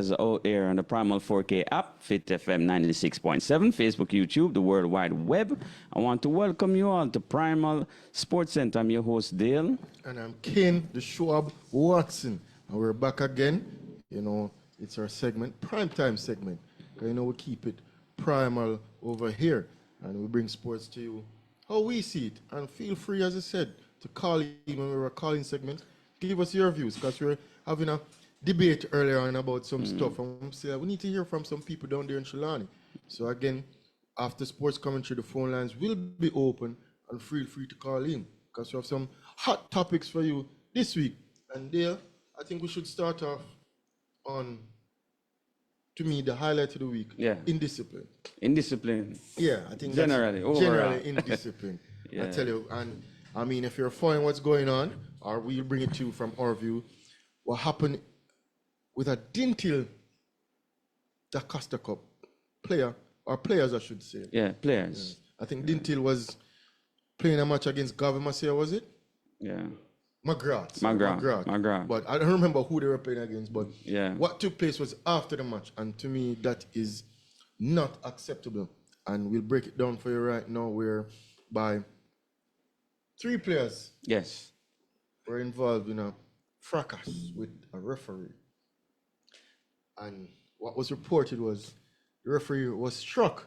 us out there on the Primal 4K app, Fit FM 96.7, Facebook, YouTube, the World Wide Web. I want to welcome you all to Primal Sports Center. I'm your host, Dale. And I'm Ken, the Schwab Watson. And we're back again. You know, it's our segment, primetime segment. You know, we keep it primal over here. And we bring sports to you how we see it. And feel free, as I said, to call in when we're a calling segment. Give us your views, because we're having a debate earlier on about some stuff, and we need to hear from some people down there in Shilani. So again, after sports commentary, the phone lines will be open, and feel free to call in, because we have some hot topics for you this week. And there, I think we should start off on, to me, the highlight of the week. Yeah. Indiscipline. Indiscipline. Yeah, I think generally, that's generally indiscipline. Yeah. I tell you, and I mean, if you're following what's going on, or we'll bring it to you from our view, what happened with a Dintil Da Costa Cup player, or players I should say. Yeah, players. Yeah. I think Dintil was playing a match against Gavin Masia, was it? Yeah. McGrath. But I don't remember who they were playing against, but yeah, what took place was after the match, and to me that is not acceptable. And we'll break it down for you right now, whereby 3 players were involved in a fracas with a referee. And what was reported was the referee was struck.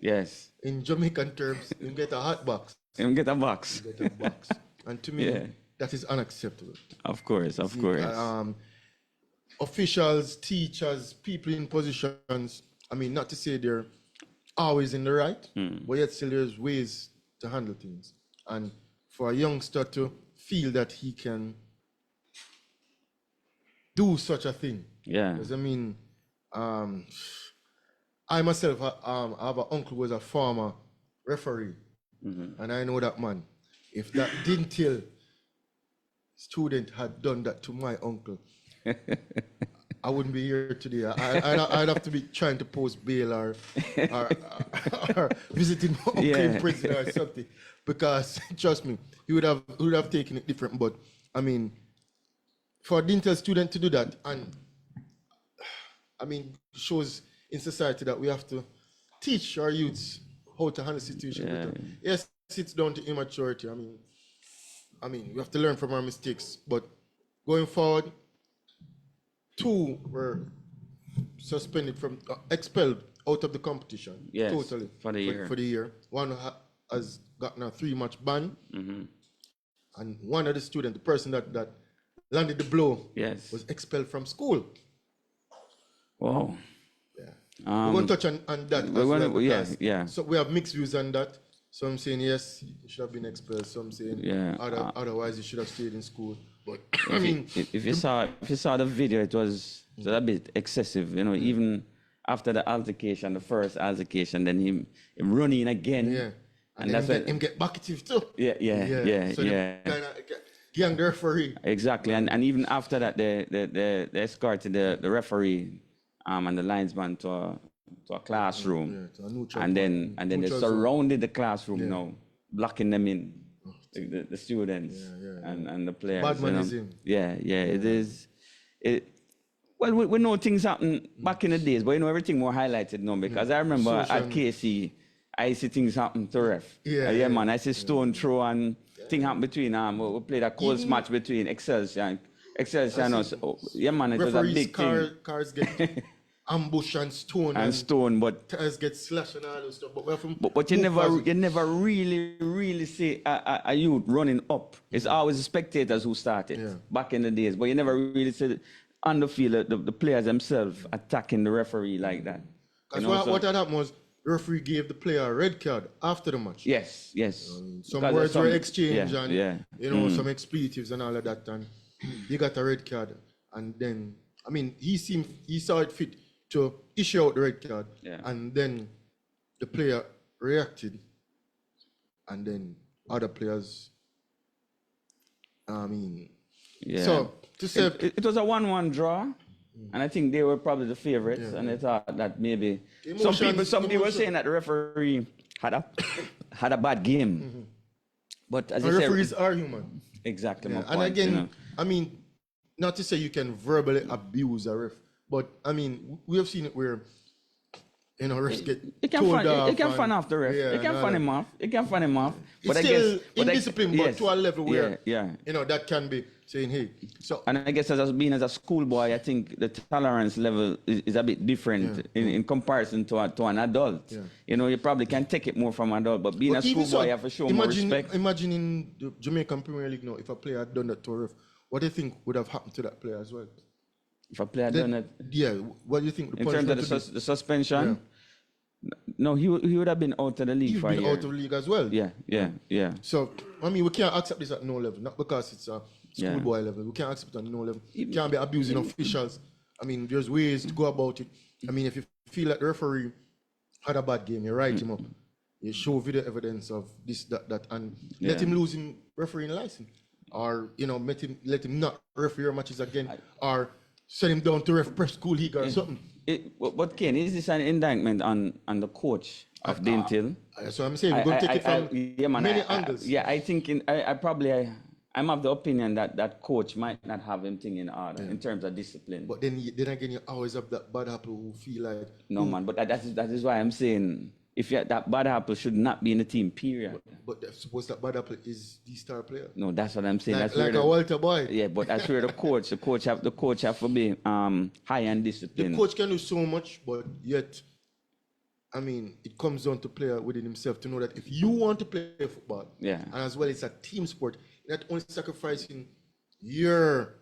Yes. In Jamaican terms, you get a hot box. You get a box. You get a box. And to me, that is unacceptable. Of course. Officials, teachers, people in positions, I mean, not to say they're always in the right, but yet still there's ways to handle things. And for a youngster to feel that he can do such a thing. Yeah. Because I mean, I myself I have an uncle who was a former referee, and I know that man. If that Dintil student had done that to my uncle, I wouldn't be here today. I'd have to be trying to post bail or visiting my uncle in prison or something. Because trust me, he would have taken it different. But I mean, for a Dintil student to do that, and I mean, shows in society that we have to teach our youths how to handle situations. Yeah. Yes, it's down to immaturity. I mean, we have to learn from our mistakes. But going forward, 2 were suspended expelled out of the competition. Yes, totally for the year. One has gotten a 3-match ban, and one of the students, the person that landed the blow, was expelled from school. Wow. Yeah. We're going to touch on that. So we have mixed views on that. Some saying yes, he should have been expelled. Some saying otherwise he should have stayed in school. But I mean, if you saw the video, it was a bit excessive. You know, even after the altercation, the first altercation, then him running again. Yeah. And that's when him get bucketed too. Yeah. So kind of gang the referee. Exactly, and even after that, they escorted the referee and the linesman to a classroom, and then they surrounded the classroom now, blocking them in, the students and the players. Badmanism. It is. Well, we know things happen back in the days, but everything more highlighted now, because I remember at KC, I see things happen to ref. Man, I see stone throw and thing happen between we played a close match between Excelsior and us. Man, it was a big thing. Cars get ambush and stone, but tires get slashed and all those stuff. But you never really see a youth running up. It's always the spectators who started back in the days, but you never really see on the field the players themselves attacking the referee like that. Because what had happened was the referee gave the player a red card after the match. Yes. Some words were exchanged and some expletives and all of that, and he got a red card. And then he saw it fit to issue out the red card, and then the player reacted, and then other players. So to say it was a 1-1 draw, and I think they were probably the favorites, and they thought that maybe some people were saying that the referee had a bad game, but as you say, referees are human. Exactly. And again, not to say you can verbally abuse a ref, But I mean, we have seen it where refs get You can told off. you can fan off the ref. Yeah, you can fan him off. You can fan him off. It's still indiscipline, but to a level where yeah. that can be saying, hey. So and I guess being as a schoolboy, I think the tolerance level is a bit different in comparison to an adult. Yeah. You probably can take it more from an adult, but being a schoolboy, you have to show more respect. Imagine in the Jamaican Premier League now, if a player had done that to a ref, what do you think would have happened to that player as well? If a player done it, yeah. What do you think? In terms of the suspension, no, he would have been out of the league for a year. Out of the league as well. Yeah. So I mean, we can't accept this at no level, not because it's a schoolboy level. We can't accept it at no level. You can't be abusing officials. I mean, there's ways to go about it. I mean, if you feel like the referee had a bad game, you write him up. You show video evidence of this, that, and let him lose his refereeing license, or let him not referee your matches again, or send him down to ref prep school league or something. But Ken, is this an indictment on the coach of Dintil? So I'm saying we're going to take it from many angles. I think I'm of the opinion that coach might not have anything in order in terms of discipline. But then again, you always have that bad apple who feel like no man. But that is why I'm saying if that bad apple should not be in the team. Period. But suppose that bad apple is the star player. No, that's what I'm saying. Like, that's like a Walter Boy. Yeah, but that's where the coach have to be high and disciplined. The coach can do so much, but yet, I mean, it comes down to player within himself to know that if you want to play football, and as well it's a team sport, you're not only sacrificing your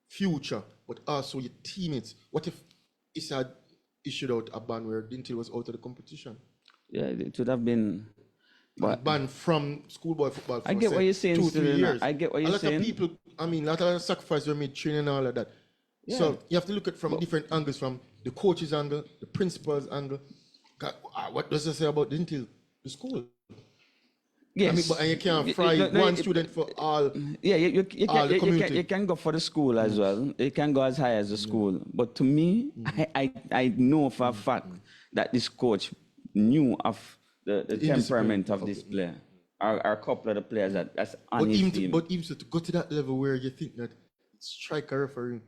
future, but also your teammates. What if it's had issued out a ban where Dintil was out of the competition? Yeah, it would have been banned from schoolboy football for I get what you're saying, 2-3 years. I get what you're saying. A lot of people, I mean, a lot of sacrifices were made training and all of that. Yeah. So you have to look at from different angles, from the coach's angle, the principal's angle. What does it say about Dintil, the school? Yes. I mean, but you can't fry one student for all. Yeah, you can go for the school as well. You can go as high as the school. But to me, I know for a fact that this coach knew of the temperament of this player. Or a couple of the players that's on his team. But even to go to that level where you think that striker referee.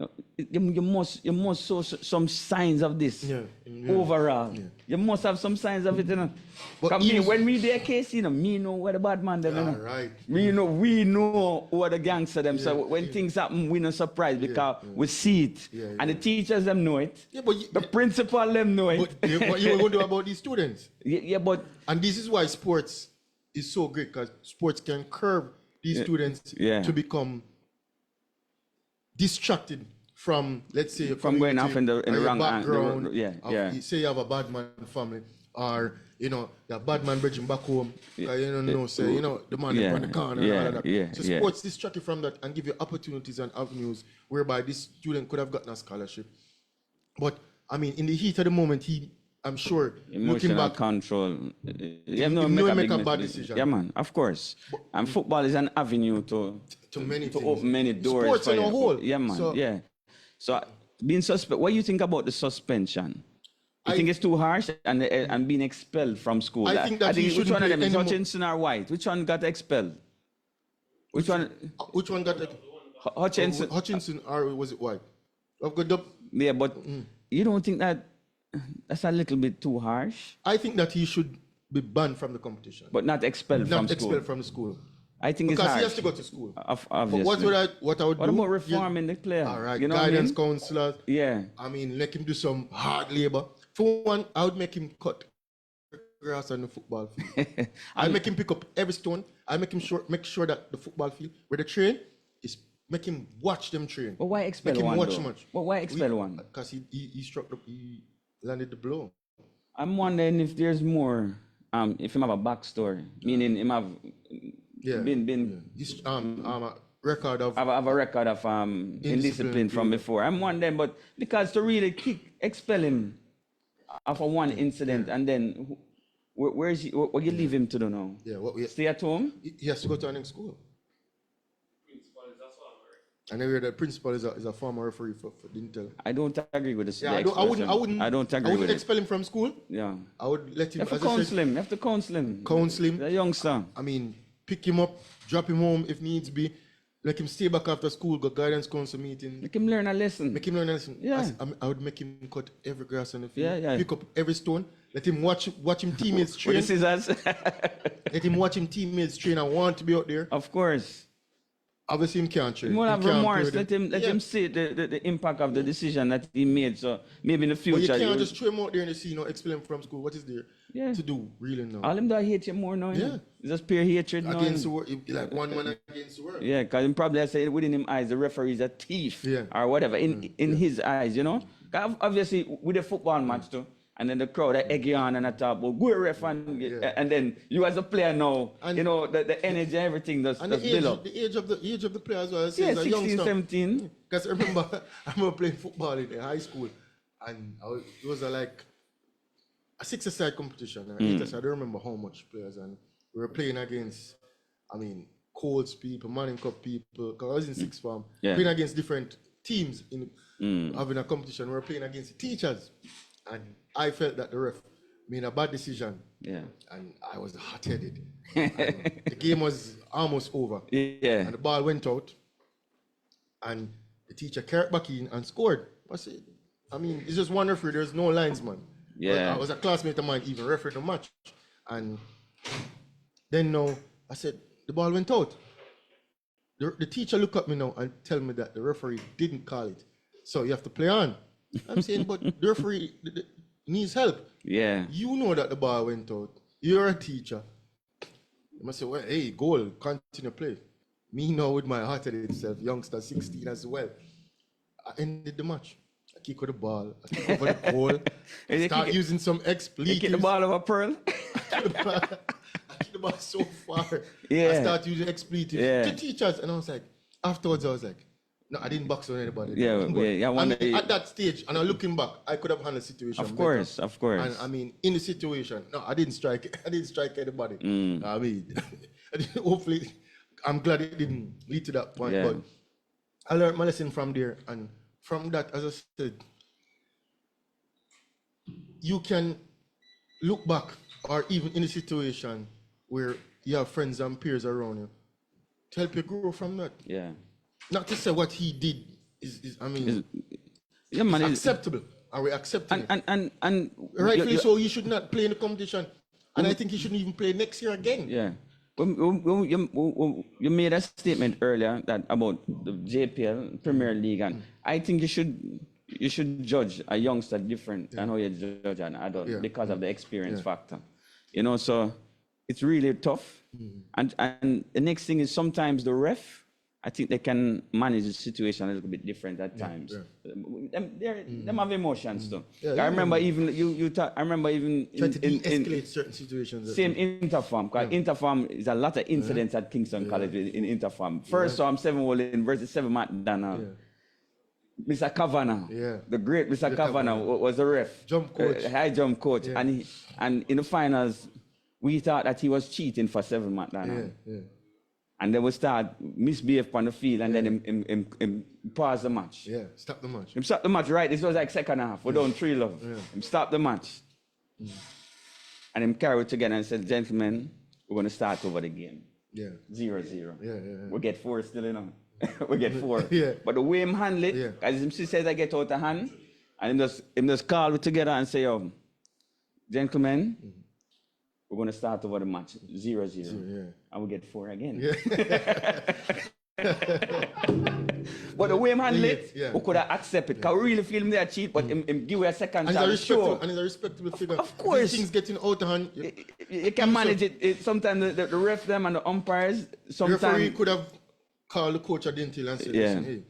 No, you must show some signs of this overall. Yeah. You must have some signs of it, But when we there case, me know where the bad man them, Right. We know who the gangster them. So when things happen, we not surprised because we see it. And the teachers them know it. Yeah, but the principal them know it. But what you want to do about these students? But and this is why sports is so great, because sports can curb these students to become distracted from, let's say, from going off in the wrong background. Say you have a bad man family, or the bad man bridging back home. The man in the corner and all of that. So sports distract you from that and give you opportunities and avenues whereby this student could have gotten a scholarship. But I mean, in the heat of the moment, I'm sure emotional looking back, control. Make a bad decision. Yeah, man, of course. And football is an avenue to open many doors. Sports for in a whole. Yeah, man. So being what do you think about the suspension? You think it's too harsh and being expelled from school? I think which one of them is Hutchinson or White? Which one got expelled? Which one got Hutchinson? Hutchinson or was it White? I've got yeah, but you don't think that's a little bit too harsh? I think that he should be banned from the competition, but not expelled from school. Not expelled from school. I think because it's harsh. He has to go to school. Obviously. But what I would do? What about reforming the player? All right, guidance counselors. Yeah. I mean, let him do some hard labor. For one, I would make him cut grass on the football field. I'll make him pick up every stone. I'll make sure that the football field where they train is make him watch them train. But why expel make one? Him watch much. But why expel one? Because he landed the blow. I'm wondering if there's more. If him have a backstory, meaning him have been This record of have a record of indiscipline from before. I'm wondering, but because to really expel him after one incident, and then where is he? What you leave him to do now? Stay at home. He has to go to a next school. And I hear the principal is a former referee for Dintil. I don't agree with this. I wouldn't expel him from school. Yeah. I would let him. You have to counsel him. You have to counsel him. Counsel him. The youngster. I mean, pick him up, drop him home if needs be. Make him stay back after school, go guidance council meeting. Make him learn a lesson. Make him learn a lesson. Yeah. I would make him cut every grass on the field. Yeah. Pick up every stone. Let him watch him teammates train. With the scissors. Let him watch him teammates train and want to be out there. Of course. Obviously, him can't train. He won't have remorse. Let him see the impact of the decision that he made. So maybe in the future. But you can't just throw him out there and see, expel him from school. What is there to do, really, now? All him that hate you more now. Yeah. It's just pure hatred now. Against the world, like one man against the world. Yeah, because probably I say within his eyes, the referee is a thief or whatever, in his eyes, 'Cause obviously, with a football match too, and then the crowd, they egg you on and I talk, well, go ref, and then you as a player now, and the energy, everything does build up. The age of the player as well. Yeah, 16, 17. Because I remember playing football in high school, and it was like a 6-a-side competition, or 8-a-side. I don't remember how much players, and we were playing against, Colts people, Manning Cup people, because I was in sixth form, playing against different teams in having a competition. We were playing against the teachers, and I felt that the ref made a bad decision. Yeah. And I was hot-headed. The game was almost over. Yeah. And the ball went out, and the teacher carried back in and scored. It's just one referee. There's no linesman. Yeah. I was a classmate of mine, even refereed the match. And then I said, the ball went out. The teacher looked at me now and tell me that the referee didn't call it. So you have to play on. I'm saying, but the referee needs help. Yeah. You know that the ball went out. You're a teacher. You must say, well, hey, goal, continue play. Me now with my hot-headed self, youngster 16 as well. I ended the match. I kick with the ball. I kick over the goal. I start using some expletives. You kick the ball over Pearl? I kick the ball so far. Yeah. I start using expletives to teachers. And I was like, afterwards I was like, no, I didn't box on anybody. At that stage, and I'm looking back, I could have handled the situation. Of course. And in the situation, no, I didn't strike anybody. Hopefully, I'm glad it didn't lead to that point. But I learned my lesson from there, and from that, as I said, you can look back, or even in a situation where you have friends and peers around you, to help you grow from that. Yeah. Not to say what he did is acceptable. Are we accepting it? And rightfully so, he should not play in the competition. And I think he shouldn't even play next year again. Yeah. You made a statement earlier about the JPL, Premier League, and I think you should judge a youngster different than how you judge an adult because of the experience factor. So it's really tough. And the next thing is sometimes the ref, I think they can manage the situation a little bit different at times. Them have emotions too. I remember even I remember even trying to de-escalate certain situations. Same Interfarm, because Interfarm is a lot of incidents at Kingston College in Interfarm. First time 7-1 versus 7 Matt Dana. Mr. Kavanagh, the great Mr. Kavanagh was the ref. Jump coach. High jump coach. And in the finals, we thought that he was cheating for 7 Matt Dana. And then we start misbehave on the field, and then him pause the match. Yeah, stop the match. Him stop the match, right? This was like second half. We're down 3-love. Him stop the match. And him carry it together and said, gentlemen, we're going to start over the game. 0-0. We get 4 still, we get 4. But the way him handle it, because him says I get out of hand, and him just call it together and say, gentlemen, we're going to start over the match, 0-0. And we get 4 again. But the way him handle it, we could have accepted it. Because we really feel him there cheat, but him give you a second chance. And he's a respectable figure. Of course. Things getting out of hand. You can manage it. Sometimes the ref them and the umpires, sometimes... The referee could have called the coach at the until and said, listen, hey,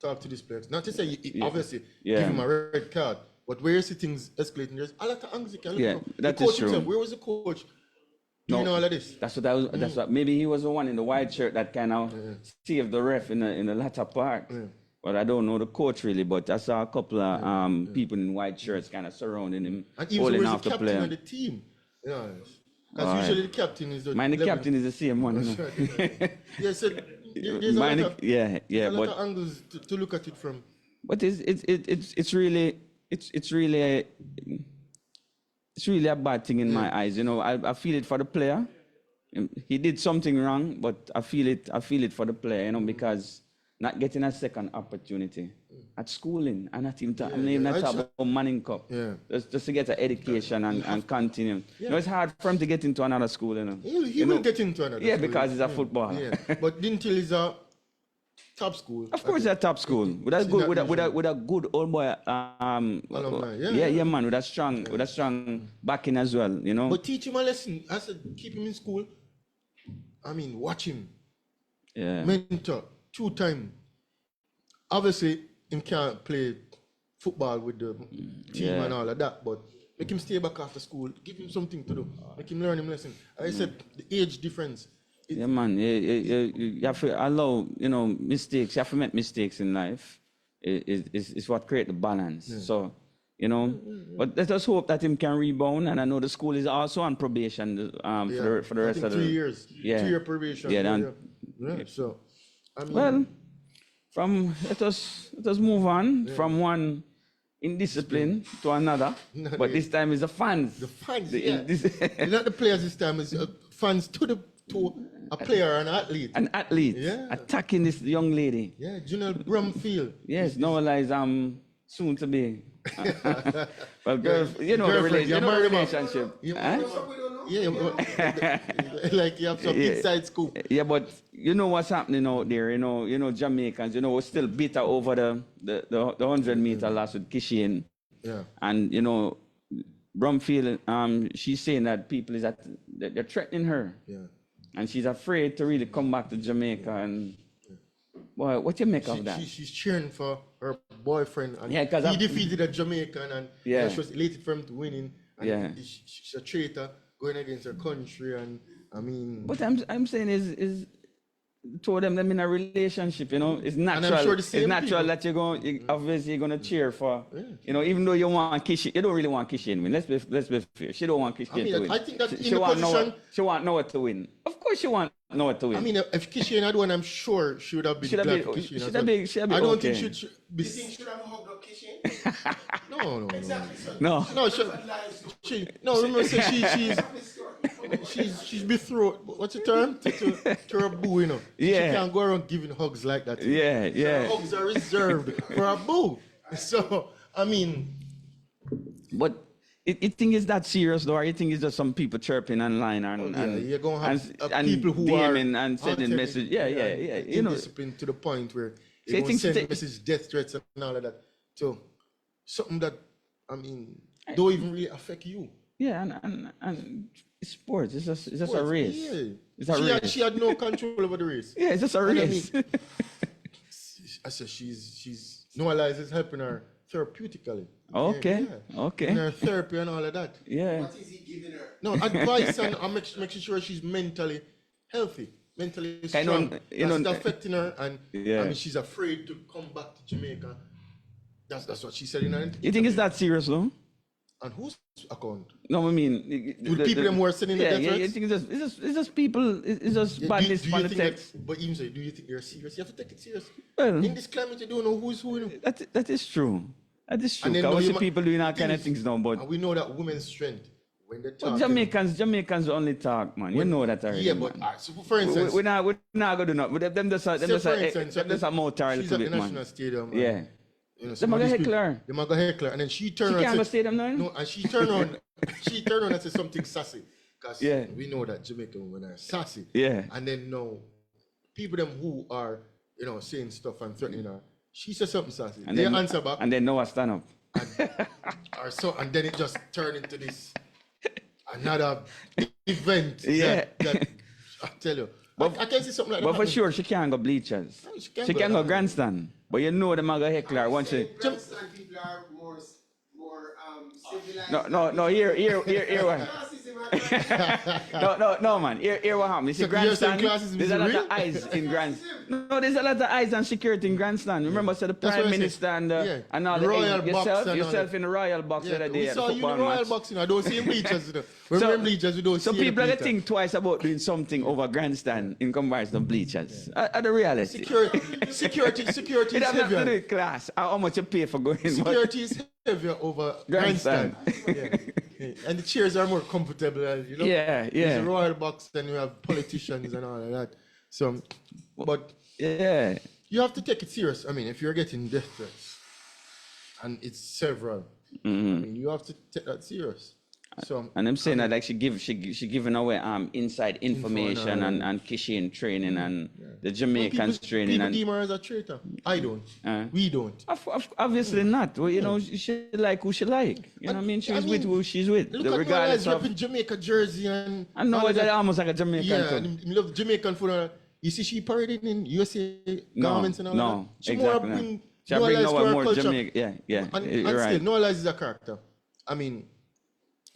talk to this player. Not to say, obviously, give him a red card. But where you see things escalating, there's a lot of angles you can look at. That the coach is true. Himself, where was the coach doing all of this? That's what maybe he was the one in the white shirt that kind of saved the ref in the latter part. But I don't know the coach really, but I saw a couple of people in white shirts kind of surrounding him, and holding off the player. And even the captain of the team. Because usually the captain is the... The captain is the same one. Yeah, so there's a lot of angles to look at it from. But it's really a bad thing in my eyes. I feel it for the player, he did something wrong, but I feel it for the player, you know, because not getting a second opportunity at schooling and not even talk about Manning Cup. Yeah. Just to get an education and continue. Yeah. You know, it's hard for him to get into another school, you know. He will get into another Yeah, school. because he's a footballer. Yeah. But until he's a top school. Of course, a top school with a good old boy. Yeah, man, with a strong backing as well, you know. But teach him a lesson. I said, keep him in school. I mean, watch him. Yeah. Mentor, 2 times. Obviously, him can't play football with the team and all of that, but make him stay back after school. Give him something to do. Make him learn him lesson. I said, the age difference. Yeah, man. You have to allow, you know, mistakes. You have to make mistakes in life. It's what create the balance. Yeah. So, you know, but let us hope that him can rebound. And I know the school is also on probation for the rest of the 3 years. Yeah. 2-year probation. Yeah. So, I mean, well, let us move on from one indiscipline to another. But this time it's the fans. The fans. Not the players this time. It's fans to a player, an athlete. An athlete. Yeah. Attacking this young lady. Yeah, Junel Brumfield. Yes, no lies, soon to be. Well, girl, you know the relationship. Like you have some inside scoop. Yeah, but you know what's happening out there. You know Jamaicans. You know, we're still bitter over the 100-meter loss with Kishin. Yeah. And you know, Brumfield, she's saying that that they're threatening her. Yeah. And she's afraid to really come back to Jamaica. And boy, what do you make of that? She's cheering for her boyfriend, and he defeated a Jamaican, and she was elated for him to winning. And she's a traitor going against her country, and I mean. What I'm saying is told them in a relationship, you know, it's natural. And I'm sure it's natural that obviously you're gonna cheer for, you know, even though you want Kishin, you don't really want Kishin to win. Let's be fair. She don't want Kishin to win. I think that she want Noah to win. Of course, she want Noah to win. I mean, if Kishin had won, I'm sure she would have been glad for Kishin. I don't think she should be. You think she should have hugged up Kishin? No. Exactly. So No, remember, she's betrothed. What's the term? To her boo, you know. Yeah. She can't go around giving hugs like that. Yeah. So hugs are reserved for her boo. So, I mean. But you think it's that serious, though, or you think it's just some people chirping online you're going to have people who are and sending messages. Yeah. You know, indiscipline to the point where they send message, death threats and all of that. So, something that, I mean, don't even really affect you. Yeah, and sports. It's just a race. Yeah. It's a race. She had no control over the race. Yeah, it's just a race. I said she's Noah Lies is helping her therapeutically. Okay. In her therapy and all of that. Yeah. what is he giving her? No, advice and making sure she's mentally healthy, mentally strong. That's affecting her, and I mean she's afraid to come back to Jamaica. That's what she said in her interview. You think it's that serious, though? On whose account? No, I mean, the people them who are sending the death threats? I think it's just people. It's just badness on the text. But even so, do you think they're serious? You have to take it serious. Well, in this climate, you don't know who's who. That is true. That is true. I see people doing all kind of things now, but and we know that women's strength when they talk. But Jamaicans only talk, man. You know that already. Yeah, but so for instance, we're not gonna do nothing. Them just a motor a little bit, man. National Stadium, man. Yeah. You know, They might go heckler. They might go heckler, and then she turned around. She can't go stadium now. No, and she turned on. She turned on and said something sassy, because we know that Jamaican women are sassy. Yeah. And then people them who are saying stuff and threatening her. She said something sassy. And they answer back. And then Noah stand up. And then it just turned into this another event. Yeah. That I tell you. But I can see something like that. But for sure, she can't go bleachers. No, she can go grandstand. But you know them are go heckler once she. Grandstand people are more civilized. No. Here one. No, man. Here what happened. You see, grandstand. There's a lot of eyes in grandstand. No, there's a lot of eyes and security in grandstand. Remember, the Prime Minister and all the yourself in the royal box the other day. We saw you in the royal box. I don't see in bleachers. When we're in bleachers, we don't see. So people are going to think twice about doing something over grandstand in comparison to bleachers. At the reality. Security is It has nothing to do heavier. with class. How much you pay for going. Security is heavier over grandstand. And the chairs are more comfortable, you know? Yeah, yeah. There's a royal box, and you have politicians and all of that. So, but Yeah. you have to take it serious. I mean, if you're getting death threats, and it's several, I mean, you have to take that serious. So, And I'm saying that like she giving away inside information and kissing training and the Jamaicans training people and deem her as a traitor. I don't. We don't. obviously not. Well, you know, she like who she like. You know what I mean? She's with who she's with. Look at Regardless Noah of in Jamaica jersey and I know it's almost like a Jamaican yeah, too. and I love Jamaican food. You see, she parading in USA garments and all no, that. She exactly. more bring She bring Noah Noah more culture. Jamaican. Yeah. And You're right. still, Noah is a character. I mean,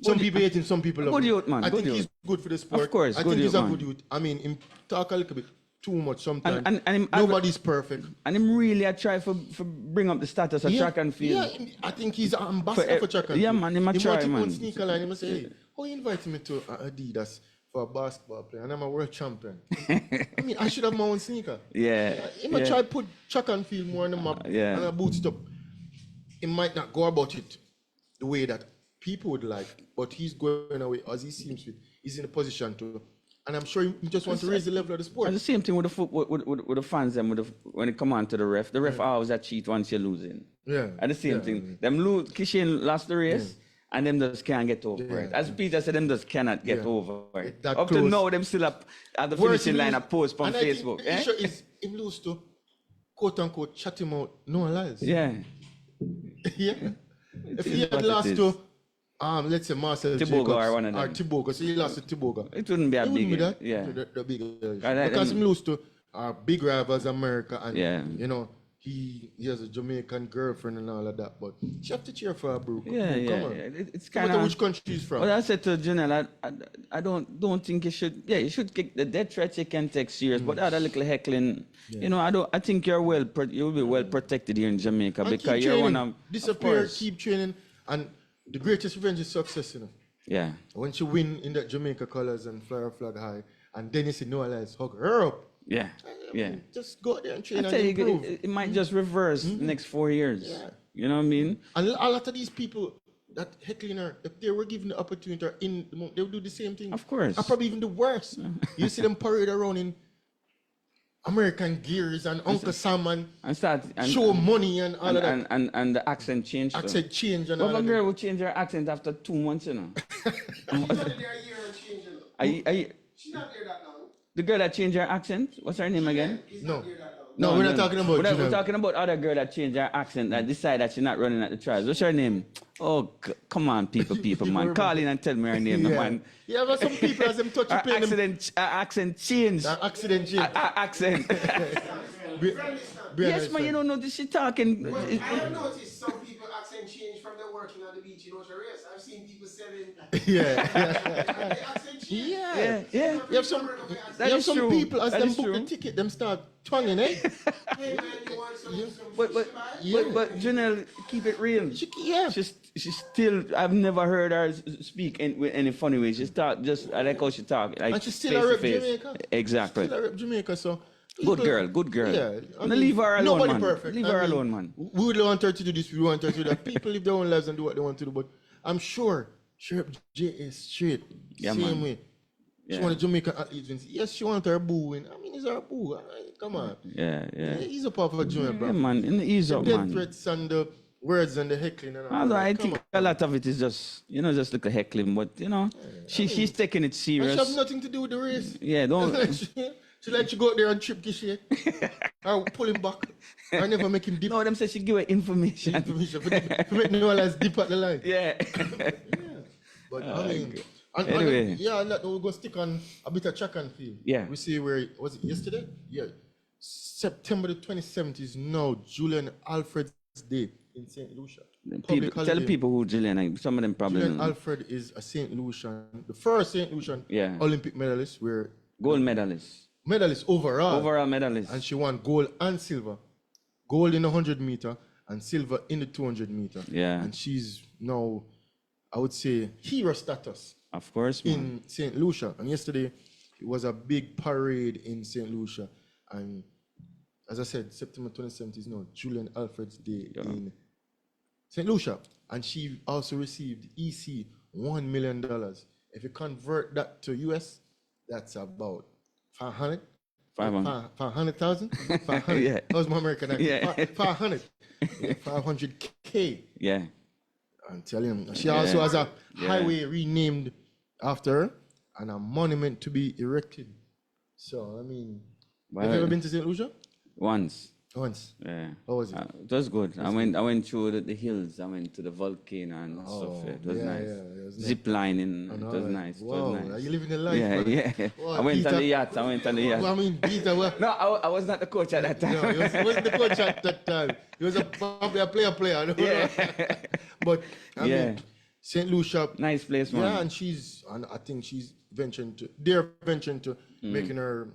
some people hate him, some people love Good him. youth, man. I Good think he's youth. good for the sport. Of course, I good think he's youth, a man. good youth. I mean, him talk a little bit too much sometimes. And Nobody's perfect. And him really I try for bring up the status of track and field. Yeah, I think he's an ambassador for track and field. Yeah, man, him a try, He man. wants sneaker line. He must say, hey, how you invite me to Adidas for a basketball player and I'm a world champion? I mean, I should have my own sneaker. Yeah. He might try put track and field more on the map and a boot stop. He might not go about it the way that people would like, but he's going away as he seems with. He's in a position to, and I'm sure he just wants to raise the level of the sport. And the same thing with the with the fans them when it come on to the ref. The ref always a cheat once you're losing. Yeah. And the same thing. Them lose Kishin lost the race and them just can't get over it. As Peter said, them just cannot get over it. That Up close. to now, them still up at the finishing line of post on and Facebook. I think the issue is him lose to quote unquote chat him out, no lies. Yeah. Yeah. If he is had what it lost is. to let's say Marcel Tiboga Jacobs or one of them. or Tiboga, so he lost to Tiboga. It wouldn't be a It wouldn't big be that. yeah. The big like because them- him lose to our big rivals America and Yeah. you know he has a Jamaican girlfriend and all of that, but she have to cheer for her, bro. Come on. It's No kind matter of which country he's from. But I said to Janelle, I don't think you should. Yeah, you should kick the death threats. You can take serious, but that little heckling, you know, I think you'll be well protected here in Jamaica And because keep you're one training. of Disappear, course. keep training, and the greatest revenge is success, you know. Yeah, When she win in that Jamaica colors and fly her flag high, and then you see no allies hug her up. yeah. Just go out there and I train tell and you, improve. it might just reverse next 4 years. Yeah. You know what I mean? And a lot of these people that heckling her, if they were given the opportunity or in the moment, they would do the same thing. Of course. Or probably even the worst. You see them parade around in American gears and Uncle Sam and show money and all of that. And the accent change. too. Accent change and But all a of girl that. will change her accent after 2 months, you know. She's not there a year and changing. She's not there that long. The girl that changed her accent, what's her name again? He's No. not there that long. No, we're not talking about We're Janelle. talking about other girl that changed her accent that decided that she's not running at the trials. What's her name? Oh, come on, people, man. Call in and tell me her name, man. Yeah, but some people as them touch Her pain them. accent changed. Accident change. Accent. Yes, man, you don't notice she talking. I have noticed some people accent change from their working on the beach in Ocean Race. I've seen people selling Yeah. the accent change. Yeah. Yeah. You have some, That you have is some true. people as That them is book the true. ticket, them start twanging, eh? Hey man, you want some But fish pie? but Janelle, keep it real. Yeah. She's still. I've never heard her speak with any funny way. She talk just I like how she talk. Like And she's still face a to rep face. Jamaica. Exactly. Still a rep Jamaica, so. Good people- girl. Yeah. I No, mean, leave her alone, nobody man. perfect. Leave I her mean, alone, man. We would want her to do this, we want her to do that. People live their own lives and do what they want to do, but I'm sure Sheriff J is straight. Yeah, Same man. way. She Yeah. wanted Jamaican athletes. Win. Yes, she wanted her boo win. I mean, it's her boo. Come on. Yeah. He's a part of a junior, Yeah, bro. man. In the ease The up, death man. threats and the words and the heckling and all Although that. I Come think on. a lot of it is just little heckling, but she's taking it And she serious. have nothing to do with the race. Yeah, don't. she like to go out there and trip Kishay. Or pull him back. Or never make him dip. No, them say she give her information. Information for make no one else dip at the line. Yeah. But I mean, Anyway. and that we're gonna stick on a bit of track and field. Yeah. We see where was it yesterday? Yeah. September the 27th is now Julian Alfred's day in St. Lucia. Public Tell holiday. people who Julian. Some of them probably Julian don't know. Alfred is a St. Lucian, the first St. Lucian Yeah. Olympic medalist, where Gold medalist. medalist overall. Overall medalist. And she won gold and silver. Gold in the 100 meter and silver in the 200 meter. Yeah. And she's now, I would say, hero status Of course, man. in St. Lucia. And yesterday, it was a big parade in St. Lucia. And as I said, September 27th is now Julian Alfred's day in St. Lucia. And she also received EC $1 million. If you convert that to US, that's about 500. 500,000? 500. Yeah. That was my American accent. Yeah. 500. 500K. Yeah. I'm telling you. She also has a highway renamed after her and a monument to be erected. So, I mean, have you ever been to St. Lucia? Once. Yeah. How was it? It was good. I went through the hills. I went to the volcano and stuff. It was nice. Yeah, it was nice. Zip lining. It was nice. Wow, It was nice. are you living the life? Yeah, man? yeah. Wow, I went Peter, on the yacht. Well, I mean, Peter, well, No, I was not the coach at that time. no, he wasn't the coach at that time. He was probably a player. No? Yeah. But I mean, St. Lucia, Nice place, man. yeah, and I think they're venturing to making her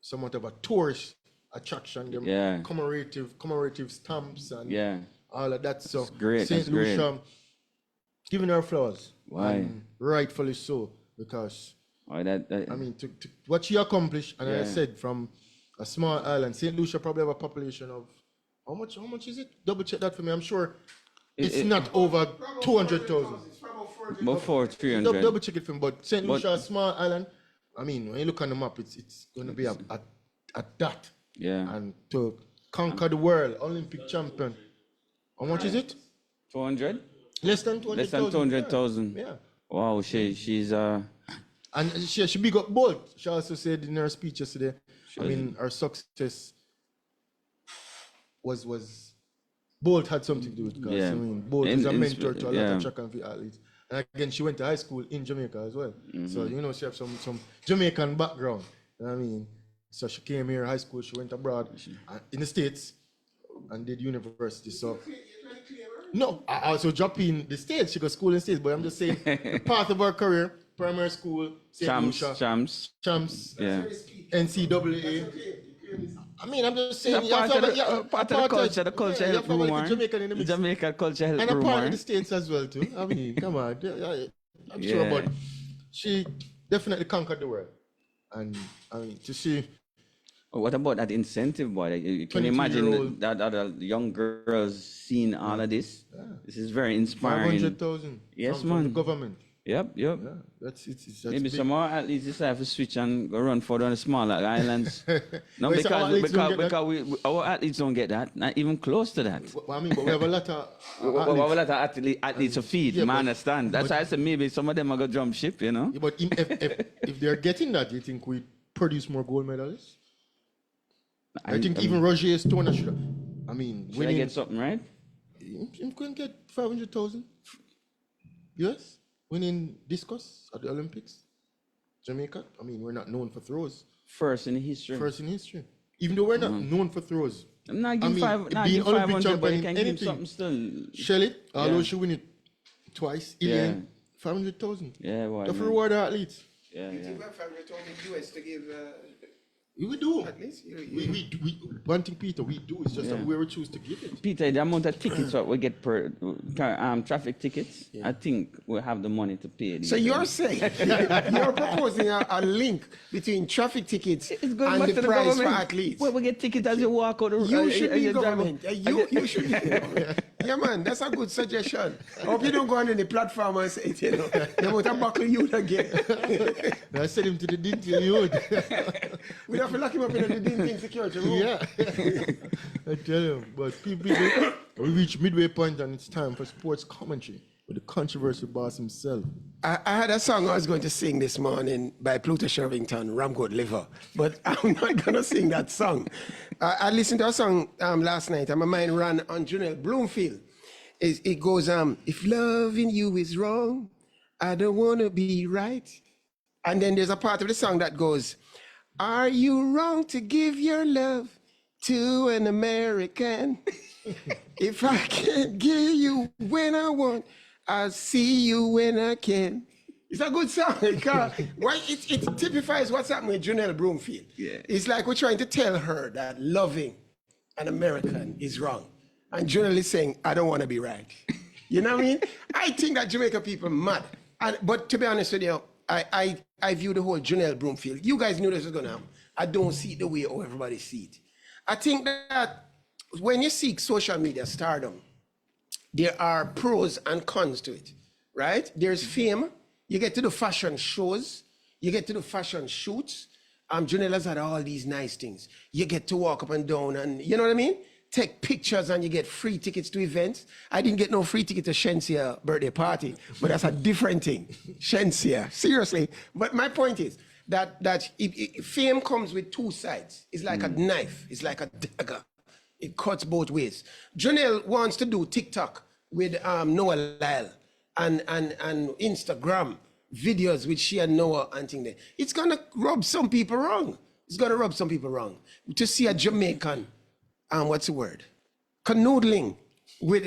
somewhat of a tourist attraction. Them commemorative stamps and all of that. So great. St. Lucia giving her flowers. Why? And rightfully so, because I mean, to what she accomplished, and I said from a small island, St. Lucia probably have a population of how much is it? Double check that for me. I'm sure it's not over 200,000. about 300. Double check it for me. But St. Lucia, a small island. I mean, when you look on the map, it's going to be a dot. Yeah. And to conquer the world, Olympic champion. How much is it? 200? Less than 200,000. Less than 200,000. Yeah. Wow, she's And she big up Bolt. She also said in her speech yesterday, her success was Bolt had something to do with it. Because, I mean, Bolt is a mentor to a lot of track and field athletes. And again, she went to high school in Jamaica as well. So, she has some Jamaican background. You know what I mean? So she came here, high school, she went abroad in the States and did university. So, no, I also dropped in the States. She got school in the States, but I'm just saying, part of her career, primary school, champs. Yeah. NCAA. I mean, I'm just saying, part of the culture. The culture helps more. Jamaican in the mix. Jamaican culture helps more. And a part more. of the States as well, too. I mean, come on. I'm sure, but she definitely conquered the world. And I mean, to see. What about that incentive, boy? You can imagine that other young girls seeing all of this. Yeah. This is very inspiring. 500,000. Yes, from the government. Yep. Yeah, that's maybe big. some more athletes just have to switch and go run for the smaller islands. No, because our athletes don't get that, not even close to that. Well, I mean, but we have a lot of athletes to feed. I understand. That's why I said maybe some of them are gonna jump ship. Yeah, but if they're getting that, do you think we produce more gold medalists? I think even Roger Stoner should. I mean, should I get something right? You can get 500,000. Yes. Winning discus at the Olympics, Jamaica. I mean, we're not known for throws. First in history. Even though we're not known for throws. I'm not giving being Olympic champion, but you can give something still. Shelley, although she win it twice, 500,000. Yeah, why? To reward our athletes. Yeah. You think we have 500,000 US to give? We do. At least we one thing, Peter, we do. It's just that where we choose to give it. Peter, the amount of tickets what we get per traffic tickets, I think we have the money to pay. So you're saying you're proposing a link between traffic tickets and the prize for athletes. Well, we get tickets as you walk out. You should be government. You should be government. Yeah, man, that's a good suggestion. I hope you don't go on any platform and say, they want to buckle you again. I send him to the Dinty Youth. We have to lock him up in the Dinty security room. Yeah. I tell you, but people, we reach midway point and it's time for sports commentary with the controversial boss himself. I had a song I was going to sing this morning by Pluto Shervington, Ram God Liver, but I'm not going to sing that song. I listened to a song last night and my mind ran on Janelle Bloomfield. It goes, if loving you is wrong, I don't want to be right. And then there's a part of the song that goes, are you wrong to give your love to an American? If I can't give you when I want, I'll see you when I can. It's a good song. It typifies what's happening with Janelle Bloomfield. Yeah. It's like we're trying to tell her that loving an American is wrong. And Janelle is saying, I don't want to be right. You know what I mean? I think that Jamaica people are mad. But to be honest with you, I view the whole Janelle Bloomfield. You guys knew this was going to happen. I don't see it the way everybody see it. I think that when you seek social media stardom, there are pros and cons to it. right? There's fame. You get to do fashion shows. You get to do fashion shoots. Janelle has had all these nice things. You get to walk up and down and, you know what I mean? Take pictures and you get free tickets to events. I didn't get no free ticket to Shensia birthday party, but that's a different thing. Shensia, seriously. But my point is that fame comes with two sides. It's like a knife. It's like a dagger. It cuts both ways. Janelle wants to do TikTok with Noah Lyle and Instagram videos with she and Noah and thing there. It's gonna rub some people wrong. It's gonna rub some people wrong. To see a Jamaican, what's the word? Canoodling with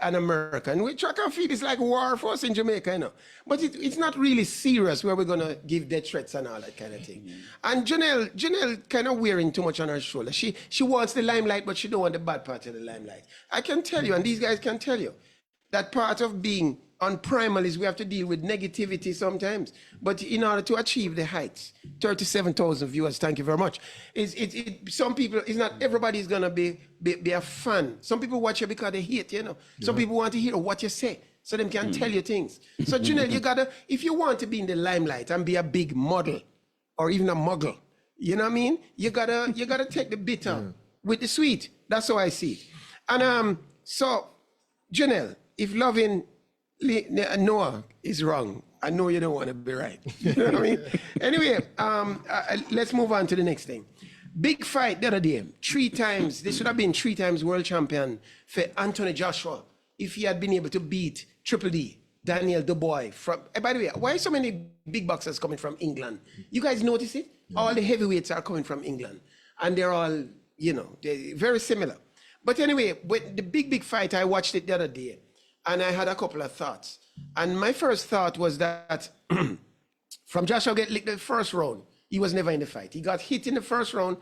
an American. With track and field is like war for us in Jamaica, you know. But it's not really serious where we're gonna give death threats and all that kind of thing. And Janelle kind of wearing too much on her shoulder. She wants the limelight, but she don't want the bad part of the limelight. I can tell you, and these guys can tell you, that part of being on Primal is we have to deal with negativity sometimes. But in order to achieve the heights, 37,000 viewers, thank you very much. Some people, it's not everybody's gonna be a fan. Some people watch you because they hate, you know. Some people want to hear what you say, so them can tell you things. So Janelle, you gotta, if you want to be in the limelight and be a big model or even a muggle, you know what I mean? You gotta take the bitter with the sweet. That's how I see it. And so Janelle, if loving Noah is wrong, I know you don't want to be right. You know what I mean? Anyway, let's move on to the next thing. Big fight the other day. 3 times, this should have been 3 times world champion for Anthony Joshua if he had been able to beat Triple D, Daniel Dubois. By the way, why so many big boxers coming from England? You guys notice it? All the heavyweights are coming from England. And they're all, you know, they're very similar. But anyway, with the big fight, I watched it the other day. And I had a couple of thoughts. And my first thought was that from Joshua get licked the first round, he was never in the fight. He got hit in the first round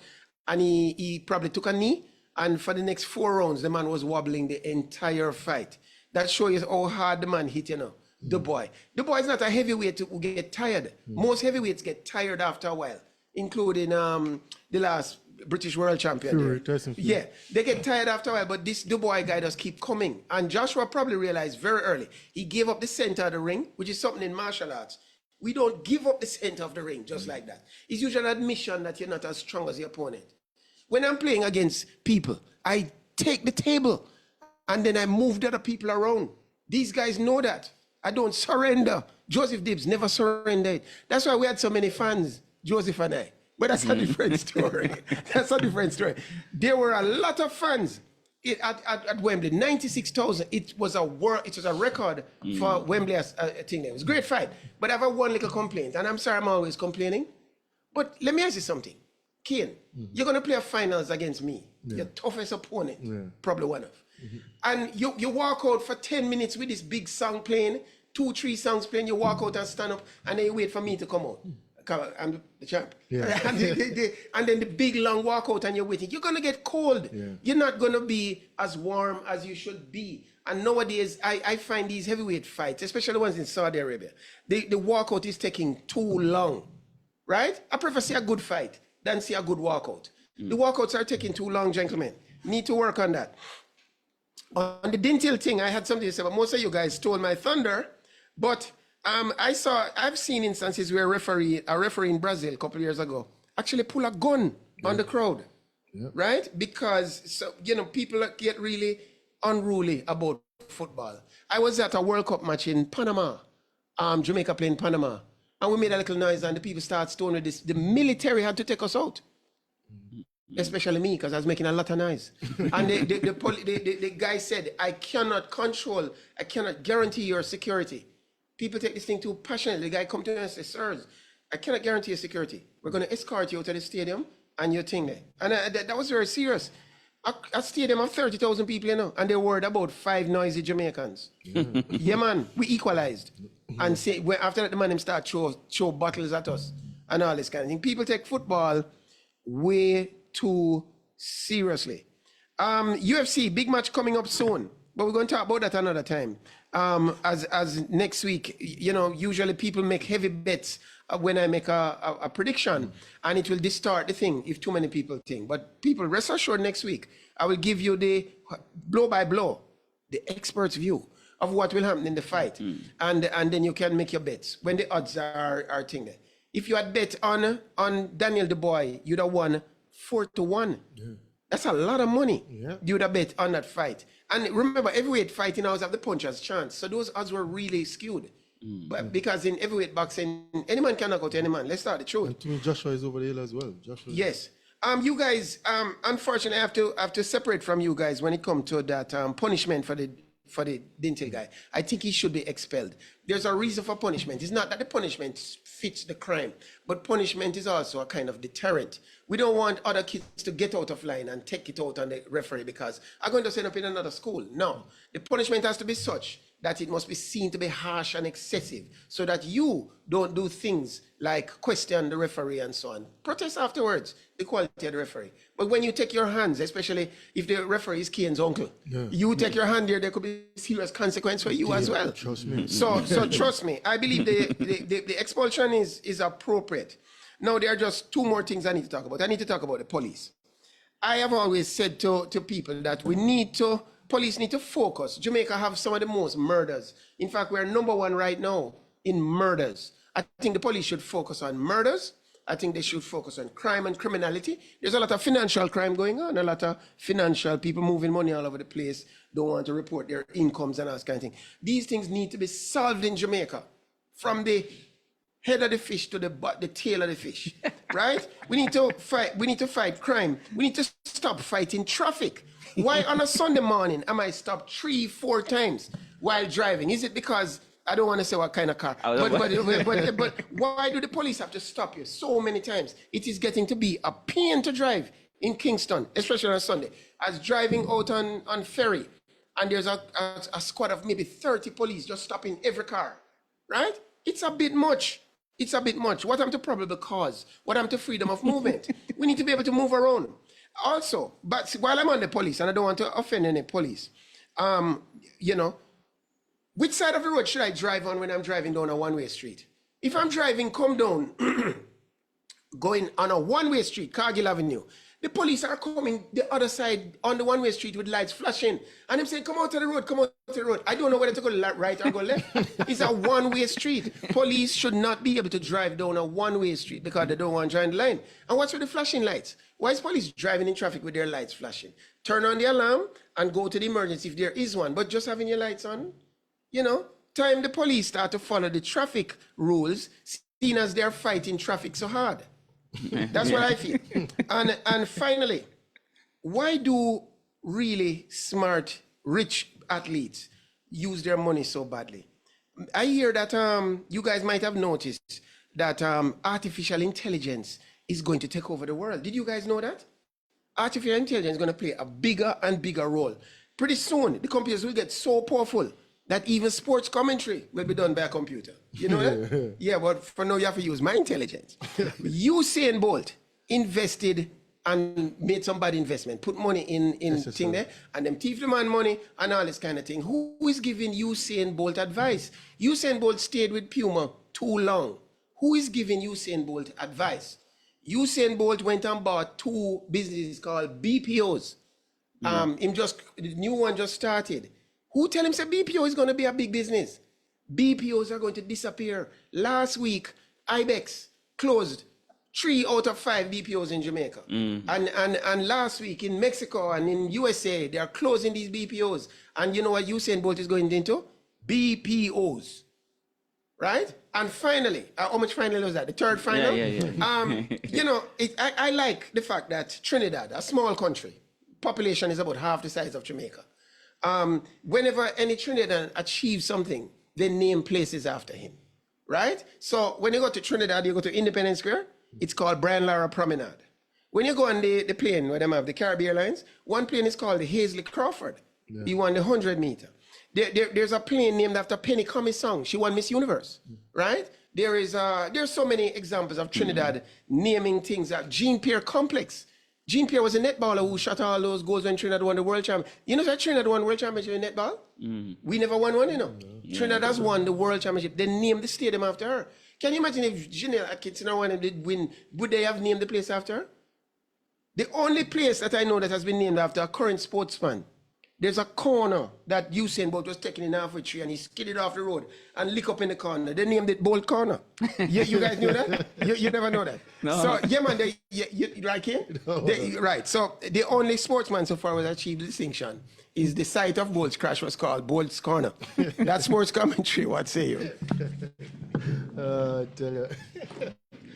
and he probably took a knee. And for the next 4 rounds, the man was wobbling the entire fight. That shows you how hard the man hit, you know, Dubois. Dubois is not a heavyweight who get tired. Most heavyweights get tired after a while, including the last British world champion. Yeah, they get tired after a while, but this Dubois guy does keep coming. And Joshua probably realized very early, he gave up the center of the ring, which is something in martial arts. We don't give up the center of the ring just like that. It's usually an admission that you're not as strong as your opponent. When I'm playing against people, I take the table and then I move the other people around. These guys know that. I don't surrender. Joseph Dibbs never surrendered. That's why we had so many fans, Joseph and I. But that's a different story. That's a different story. There were a lot of fans at Wembley, 96,000. It was a record for Wembley thing. It was a great fight. But I have one little complaint, and I'm sorry I'm always complaining. But let me ask you something. Kane, you're going to play a finals against me, your toughest opponent, probably one of. And you walk out for 10 minutes with this big song playing, 2-3 songs playing, you walk out and stand up, and then you wait for me to come out. I'm the champ. Yeah. and then the big long walkout and you're waiting. You're going to get cold. Yeah. You're not going to be as warm as you should be. And nowadays, I find these heavyweight fights, especially the ones in Saudi Arabia, the walkout is taking too long, right? I prefer see a good fight than see a good walkout. The walkouts are taking too long, gentlemen. Need to work on that. On the dental thing, I had something to say, but most of you guys stole my thunder, but I've seen instances where a referee in Brazil a couple of years ago actually pull a gun on the crowd, right? Because, people get really unruly about football. I was at a World Cup match in Panama, Jamaica playing Panama, and we made a little noise and the people started stoning this. The military had to take us out, especially me, because I was making a lot of noise. And the guy said, I cannot guarantee your security. People take this thing too passionately. The guy come to me and say, sirs, I cannot guarantee your security. We're going to escort you to the stadium and your thing there. And that was very serious. A stadium of 30,000 people, and they worried about 5 noisy Jamaicans. Yeah, man, we equalized. And after that, the man start throw bottles at us and all this kind of thing. People take football way too seriously. UFC, big match coming up soon. But we're going to talk about that another time. As next week, usually people make heavy bets when I make a prediction, and it will distort the thing if too many people think. But people, rest assured, next week, I will give you the blow by blow, the expert's view of what will happen in the fight. And then you can make your bets when the odds are thing there. If you had bet on Daniel Dubois, you'd have won 4-1. Yeah. That's a lot of money. Yeah. You'd have bet on that fight. And remember, heavyweight fighting always have the puncher's chance. So those odds were really skewed. But because in heavyweight boxing, any man can knock out any man. Let's start the truth. And to me, Joshua is over the hill as well. Joshua. Yes. You guys, unfortunately, I have to separate from you guys when it comes to that punishment for the Dintil guy. I think he should be expelled. There's a reason for punishment. It's not that the punishment fits the crime, but punishment is also a kind of deterrent. We don't want other kids to get out of line and take it out on the referee because I'm going to send up in another school. No, the punishment has to be such that it must be seen to be harsh and excessive so that you don't do things like question the referee and so on. Protest afterwards, the quality of the referee. But when you take your hands, especially if the referee is Kane's uncle, you take your hand there could be serious consequence for you as well. Trust me. So trust me, I believe the expulsion is appropriate. Now, there are just two more things I need to talk about. I need to talk about the police. I have always said to people that police need to focus. Jamaica have some of the most murders. In fact, we're number one right now in murders. I think the police should focus on murders. I think they should focus on crime and criminality. There's a lot of financial crime going on, a lot of financial people moving money all over the place, don't want to report their incomes and all that kind of thing. These things need to be solved in Jamaica from the head of the fish to the tail of the fish, right? We need to fight crime. We need to stop fighting traffic. Why on a Sunday morning am I stopped 3-4 times while driving? Is it because I don't want to say what kind of car, but why do the police have to stop you so many times? It is getting to be a pain to drive in Kingston, especially on a Sunday. I was driving out on Ferry, and there's a squad of maybe 30 police just stopping every car, right? It's a bit much. It's a bit much. What happened to probable cause? What happened to freedom of movement? We need to be able to move around. Also, but while I'm on the police, and I don't want to offend any police, which side of the road should I drive on when I'm driving down a one-way street? If I'm driving, come down, going on a one-way street, Cargill Avenue, the police are coming the other side on the one-way street with lights flashing. And I'm saying, come out to the road, come out to the road. I don't know whether to go right or go left. It's a one-way street. Police should not be able to drive down a one-way street because they don't want to join the line. And what's with the flashing lights? Why is police driving in traffic with their lights flashing? Turn on the alarm and go to the emergency if there is one. But just having your lights on, time the police start to follow the traffic rules, seen as they're fighting traffic so hard. That's what I feel. And finally, why do really smart, rich athletes use their money so badly? I hear that you guys might have noticed that artificial intelligence is going to take over the world. Did you guys know that? Artificial intelligence is going to play a bigger and bigger role. Pretty soon, the computers will get so powerful that even sports commentary will be done by a computer. You know that? Yeah, but for now you have to use my intelligence. Usain Bolt invested and made some bad investment, put money in thing there, and them thief the man money and all this kind of thing. Who is giving Usain Bolt advice? Usain Bolt stayed with Puma too long. Who is giving Usain Bolt advice? Usain Bolt went and bought 2 businesses called BPOs. The new one just started. Who tell him that BPO is going to be a big business? BPOs are going to disappear. Last week, IBEX closed 3 out of 5 BPOs in Jamaica. And last week in Mexico and in USA, they are closing these BPOs. And you know what Usain Bolt is going into? BPOs. Right? And finally, how much final was that? The third final? Yeah. I like the fact that Trinidad, a small country, population is about half the size of Jamaica. Whenever any Trinidad achieves something, they name places after him, right? So when you go to Trinidad, you go to Independence Square, it's called Brian Lara Promenade. When you go on the plane where they have the Caribbean Airlines, one plane is called the Hazley Crawford. Yeah. He won the 100 meter. There's a plane named after Penny Comey-Song. She won Miss Universe, right? There's so many examples of Trinidad naming things. Jean Pierre Complex. Jean Pierre was a netballer who shot all those goals when Trinidad won the world championship. You know that Trinidad won world championship in netball? We never won one, Trinidad has won the world championship. They named the stadium after her. Can you imagine if Janelle Atkinson did win, would they have named the place after her? The only place that I know that has been named after a current sportsman there's a corner that Usain Bolt was taking in halfway tree and he skidded off the road and lick up in the corner. They named it Bolt Corner. You guys knew that? You never know that? No. So, yeah, man, you like it? No. Right. So, the only sportsman so far who has achieved distinction is the site of Bolt's crash was called Bolt's Corner. That's sports commentary, what say you? Tell you.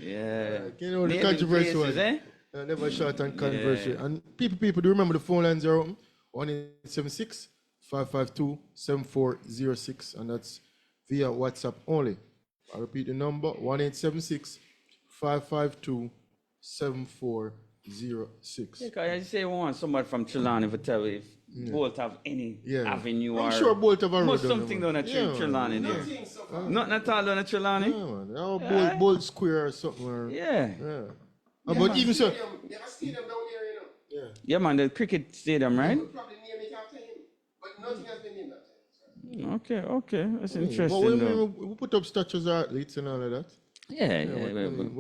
Yeah. You know, the Naming controversy places, was eh? never short and controversial. And people, do you remember the phone lines are open? 1876 552 7406, and that's via WhatsApp only. I repeat the number 1876 552 7406. Yeah, 'cause I say we want somebody from Trelawney to tell you if Bolt have any avenue I'm or sure Bolt have a road must down something there, down at man. Trelawney there. Nothing so far. Nothing at all down at Trelawney. Yeah, man. Oh, Bolt Square or something. Yeah. But even so, They have a stadium down there, you know. Yeah, man, the cricket stadium, right? We'll probably name it after him. But nothing has been named after him. Okay. That's but interesting, though. we put up statues of athletes and all of that. Yeah. We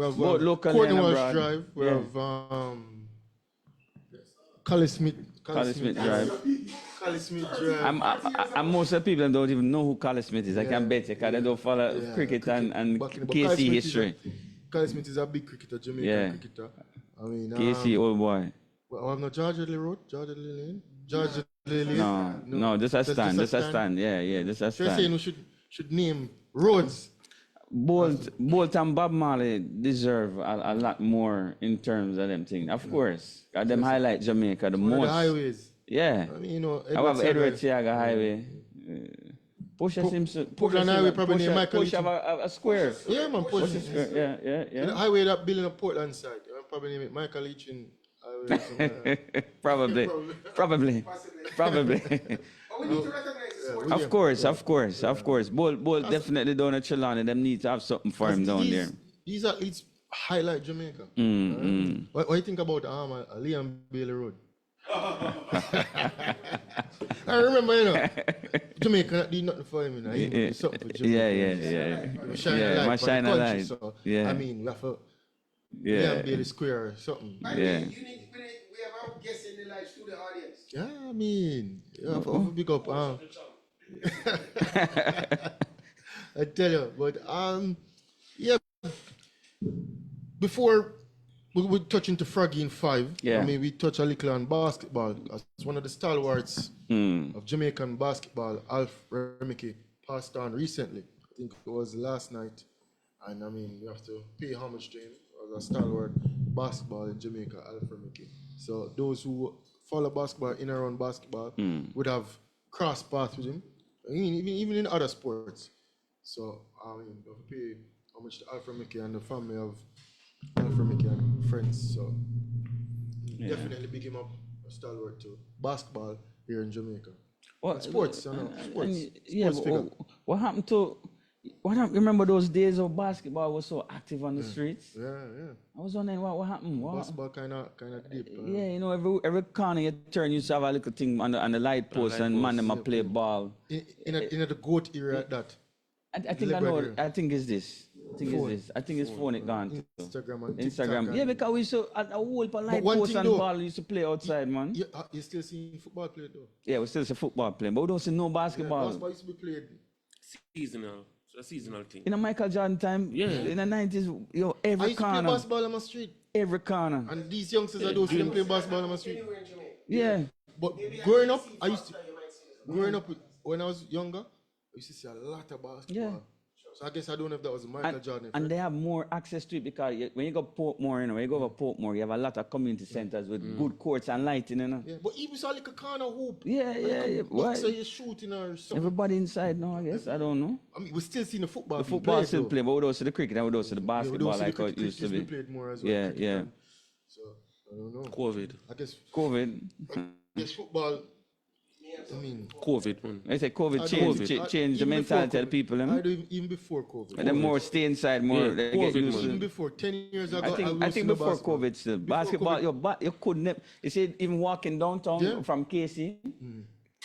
have Both locally Courtney and Walsh abroad. Drive. We Yeah. have Cali Smith. Cali Smith Drive. Cali Smith Drive. And most of the people don't even know who Cali Smith is. I can bet you, because they don't follow cricket and Back in the- but KC Cali Smith is history. Cali Smith is a big cricketer, Jamaican Yeah. cricketer. I mean, KC, old boy. well, I have no George Dudley Road, George Dudley Lane, George Dudley Lane. No, just a stand. just a stand. Yeah, just a So you're saying stand. we should name roads. Bolt and Bob Marley deserve a lot more in terms of them things. Of course. Got them highlight Jamaica the One of most. the highways. Yeah. I mean, you know, I have Edward Seaga- Tiaga Highway. Portia Simpson. Portland Highway probably named Michael Portia have a square. Yeah, man, Portia Portland. Square. Yeah. The highway that building up Portland side. You probably name it Michael Leachin Highway. or something like that. Probably. Possibly. Probably. But we need to recognize the sport. Of course. Bolt definitely down at Trelawney. Them need to have something for him down there. These athletes highlight Jamaica. What do you think about Liam Bailey Road? I remember, you know, Jamaica did nothing for him, you know. He did something for Jamaica. Yeah. Shine a light My for the shine a country, light. so, Yeah. I mean, we have a Yeah. Liam Bailey Square or something. I Yeah. mean, we have our guests in the live studio audience. Yeah, I mean, you have to big up. I tell you, but yeah. Before we touch into Froggy in 5, Yeah. I mean, we touch a little on basketball. As one of the stalwarts of Jamaican basketball, Alf Remeke, passed on recently. I think it was last night. And I mean, we have to pay homage to him as a stalwart basketball in Jamaica, Alf Remeke. So those who follow basketball, in and around basketball, would have crossed paths with him. I mean, even in other sports. So, I mean, we have to pay homage to Alf Remeke and the family of Alf Remeke and friends. So, definitely big him up, a stalwart to basketball here in Jamaica. Well, Sports, you know, sports. Yeah, sports figure. what happened to? Remember those days of basketball was so active on the streets? Yeah. I was wondering what happened. Basketball kind of deep. Yeah, you know, every corner you turn, you used to have a little thing on the light post, and man them a play ball. In the GOAT era at that. I think I know. I think it's this. I think it's phone it gone. too. Instagram and Instagram. TikTok Yeah, and- because we used to at a whole light one post thing and though, ball used to play outside, man. You still see football played though. Yeah, we still see football playing, but we don't see no basketball. Basketball used to be played. Seasonal. It's a seasonal thing. In the Michael Jordan time, in the 90s, I every used to play corner, basketball on my street. every corner. And these youngsters are those who can play basketball on my street. Anywhere in Jamaica. Yeah. But growing up, growing up when I was younger, I used to see a lot of basketball. Yeah. So I guess I don't know if that was Michael Jordan. And they have more access to it because when you go Portmore, when you go over Portmore, you have a lot of community centers with good courts and lighting, Yeah, but even saw like a corner hoop. Yeah. Why? So you're shooting or something. Everybody inside now, I guess. I don't know. I mean, we're still seeing the football. The being football played, still though. playing, but we don't see the cricket and we don't see the Yeah, we basketball don't see like the how it cricket used to being be. played more as well. Yeah, cricket yeah. and- So I don't know. COVID. I guess football. I mean, COVID, man. I say COVID I changed don't- change the even before mentality of the COVID. people, I them. do even before COVID. And then more stay inside, more Yeah, they get COVID, used man. Even to. before 10 years ago, I was think in the before basketball. COVID still. Before Basketball, COVID. you couldn't, you see, even walking downtown Yeah. from KC,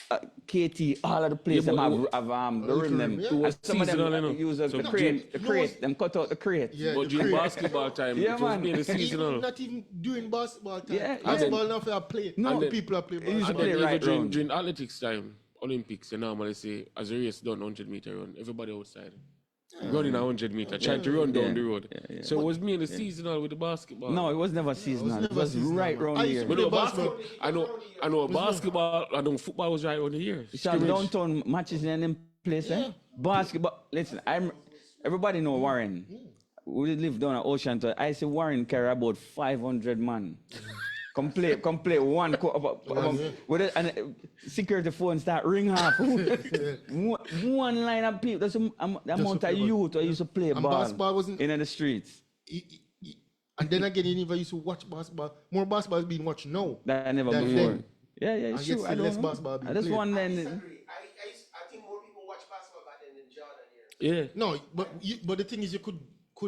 KT, all of the places Yeah, them but have the rim them. Yeah. And some of them Seasonal, you know. use the So crate, no, them cut out the crate. Yeah, But the during crate. basketball time, Yeah, it was man. mainly Even, seasonal. not even during basketball time. Yeah, Basketball now for play. No. No, And people are playing it used to basketball. play And then right even round. during athletics time, Olympics, they normally say, as a race done, 100-meter run, everybody outside. Running a 100-meter, trying to run down the road. So it was mainly seasonal with the basketball. No, it was never seasonal. It never was seasonal, right man. round I the used year. to But no, play basketball, I know basketball, I know football was right on the year. Some downtown matches in them place, eh? Basketball. Listen, everybody know Warren. We live down at Ocean. I see Warren carry about 500 man. Come play one with it, and security phone start ring off. One line of people. That's the amount of youth who used to play And ball basketball wasn't- in the streets. And then again, you never used to watch basketball. More basketball is being watched now. That never than before. then. Yeah, And it's yet true. I still don't less know. basketball being I just played. want then. I think more people watch basketball back then than Jordan here. Yeah. No, but the thing is, you couldn't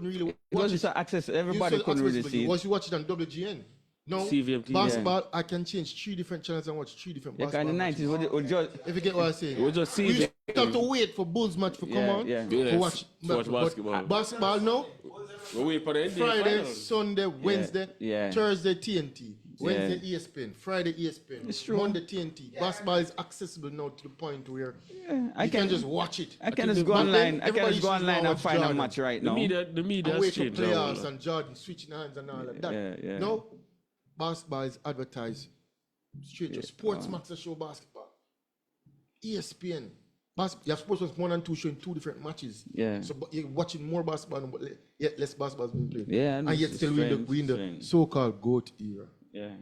really It watch was it. just access. You Everybody saw couldn't really accessible. see it. Was you watch it on WGN? No. CVMT, Basketball, I can change 3 different channels and watch 3 different Yeah, basketball in the matches. 90s, we just If you get what I'm saying. It was just We used CVMT. to have to wait for Bulls match to come Yeah, on. yeah. Yes, To watch, to watch but basketball. Basketball now, We wait for the NBA Friday, finals. Sunday, Wednesday, yeah. Thursday TNT, Wednesday ESPN, Friday ESPN, It's true. Monday TNT. Basketball is accessible now to the point where I you can just watch it. I can just think go back then, online. I can everybody just go used to online know and find a Jordan. match right The now. media And has wait for changed. playoffs and Jordan switching hands and all of that. Yeah. No, basketball is advertised straight to Sports Max show basketball. ESPN. You have Sports Max 1 and 2 showing 2 different matches. Yeah. So you're watching more basketball, but yet less basketball is being played. Yeah, And it's yet still we in the strange. so-called GOAT era. Yeah.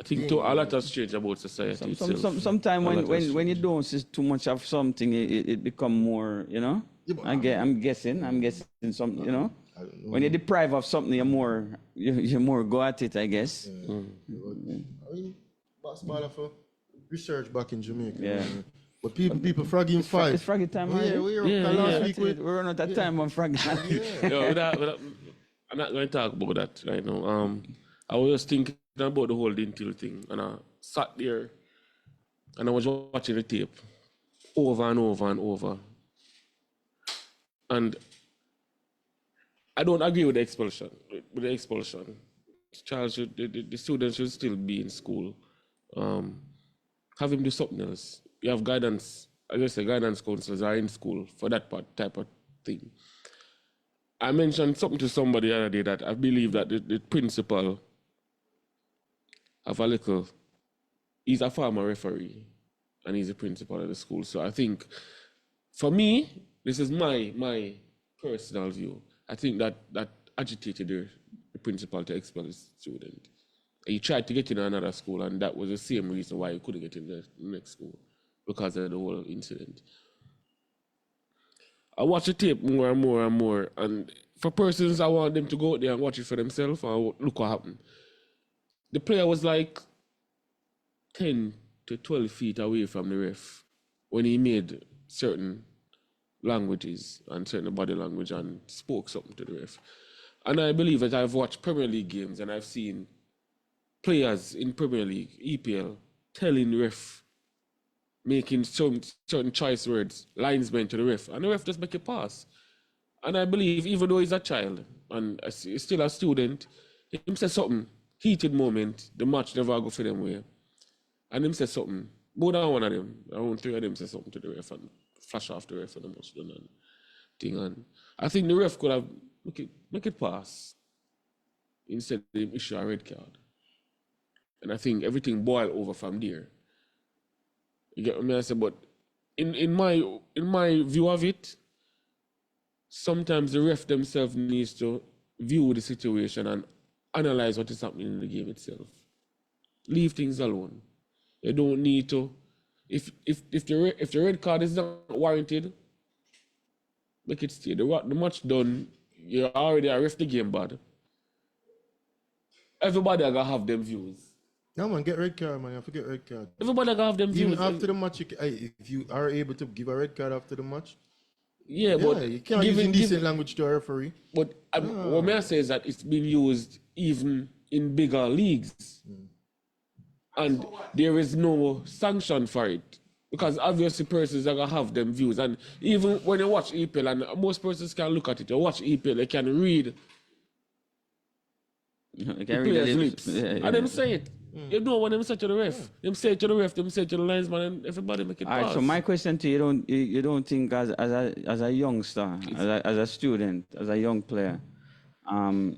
I think a lot has changed about society itself. Sometimes A lot has when you changed. don't see too much of something, it become more, you know. Yeah, but I'm guessing some, you know. I don't know. When you're deprived of something, you more go at it, I guess. I mean, basketball have a research back in Jamaica. Yeah. man. But people fragging five. It's froggy time, Yeah, already. last That's week it. We're running out of time on froggy. I'm not going to talk about that right now. I was just thinking about the whole Dintil thing, and I sat there and I was watching the tape over and over and over. And I don't agree with the expulsion. The students should still be in school. Have him do something else. You have guidance, I guess the guidance counselors are in school for that type of thing. I mentioned something to somebody the other day that I believe that the principal of a little, he's a former referee and he's the principal of the school. So I think, for me, this is my personal view. I think that agitated the principal to expel the student. He tried to get in another school, and that was the same reason why he couldn't get in the next school, because of the whole incident. I watch the tape more and more and more, and for persons, I want them to go out there and watch it for themselves and look what happened. The player was like 10 to 12 feet away from the ref when he made certain languages and certain body language and spoke something to the ref. And I believe that I've watched Premier League games and I've seen players in Premier League, EPL, telling ref, making certain choice words, linesmen to the ref, and the ref just make a pass. And I believe, even though he's a child and he's still a student, him say something, heated moment, the match never go for them way. And him say something, more than one of them, around 3 of them say something to the ref and flash off the ref and the match done and thing. And I think the ref could have make it pass instead of him issue a red card. And I think everything boiled over from there. You get what I say? But in my view of it, sometimes the ref themselves needs to view the situation and analyze what is happening in the game itself. Leave things alone. You don't need to. If the red card is not warranted, make it stay. The match done. You already ref the game bad. Everybody gotta have them views. No, man, get red card, man. You have to get red card. Everybody gotta have them views. Even after the match, if you are able to give a red card after the match, Yeah, but you can't use indecent language to a referee. But what I say is that it's been used even in bigger leagues. and there is no sanction for it. Because obviously persons are going to have them views. And even when you watch EPL, and most persons can look at it, you watch EPL, they can read the players' lips. And them say it. You know when them say to the ref. Them say it to the ref, them say it to the linesman, and everybody make it pass. All right, so my question to you, you don't think as a youngster, as a student, as a young player,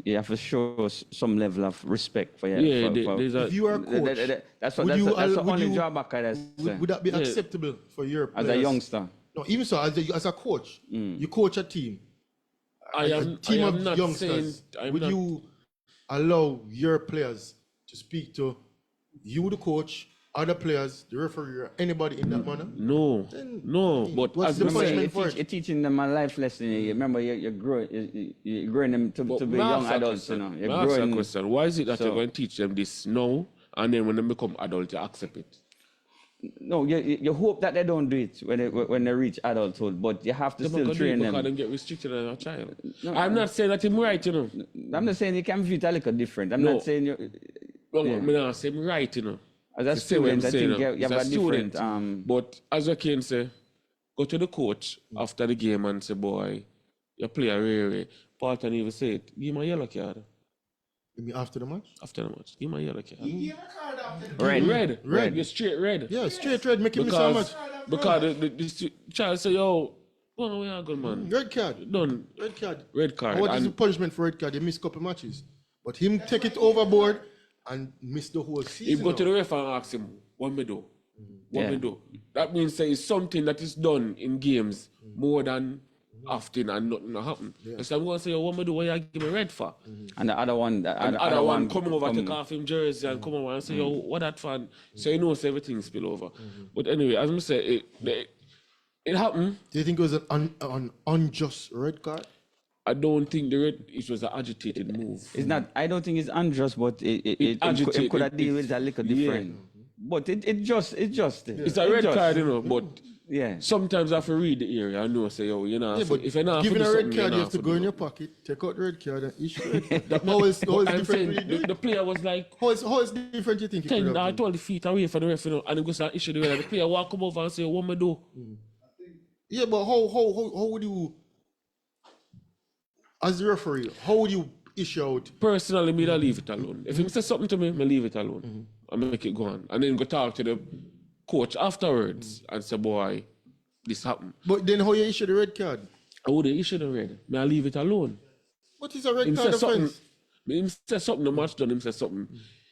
you have to show some level of respect for your. If you are a coach, that's the only drawback I would that be acceptable for your players? As a youngster? No, even so, as a coach, you coach a team. A team of youngsters. Would you allow your players to speak to you, the coach, other players, the referee, or anybody in that manner? No, But what's as the punishment for it? You're teaching them a life lesson. You remember, you're growing them to be young adults. You know, you're growing. Question: why is it that you're going to teach them this now, and then when they become adults, you accept it? No, you hope that they don't do it when they reach adulthood, but you have to still train them. Because they get restricted as a child. No, I'm not saying that I'm right, you know. I'm not saying you can view it a little different. I'm not saying you. I'm not saying I'm right, you know. As a student, I think you have a different. But as I can say, go to the coach after the game and say, boy, you play a rare. Part and even say it, give him a yellow card. You mean after the match? After the match, give him a yellow card. He gave a card after the Red. You're straight red. Yeah, straight red, make him miss so much. Because the child say, yo, oh, we are good, man. Red card. Done. Red card. And what is the punishment for red card? You miss a couple matches. But him take it overboard and miss the whole season. He go to the ref and ask him, what me do? What me do? That means it's something that is done in games more than often and nothing happen. Yeah. So I'm going to say, what me do? What you give me red for? And the other one, coming over, take off him jersey and come over and say, yo, what that fan? So he knows everything spill over. But anyway, as I say, it happened. Do you think it was an unjust red card? I don't think it was an agitated move. It's not. I don't think it's unjust, but it could have dealt with a little different. Yeah. But it's just. It's a red card, you know. But yeah, sometimes I have to read the area. I know, say, oh, you know. Yeah, but if you're not giving a red card, you have to go in your pocket, take out the red card, and issue it. How is different? The player was like, how is different? You think 10 or 12 feet away from the ref, you know, and he goes and issue the red. And the player walk come over and say, what me do? Yeah, but how would you? As the referee, how would you issue out? Personally, me I leave it alone. If he says something to me, I leave it alone. I make it go on. And then go talk to the coach afterwards and say, boy, this happened. But then how you issue the red card? I would issue the red. I leave it alone. What is a red card offense? He said something, the match done, him said something.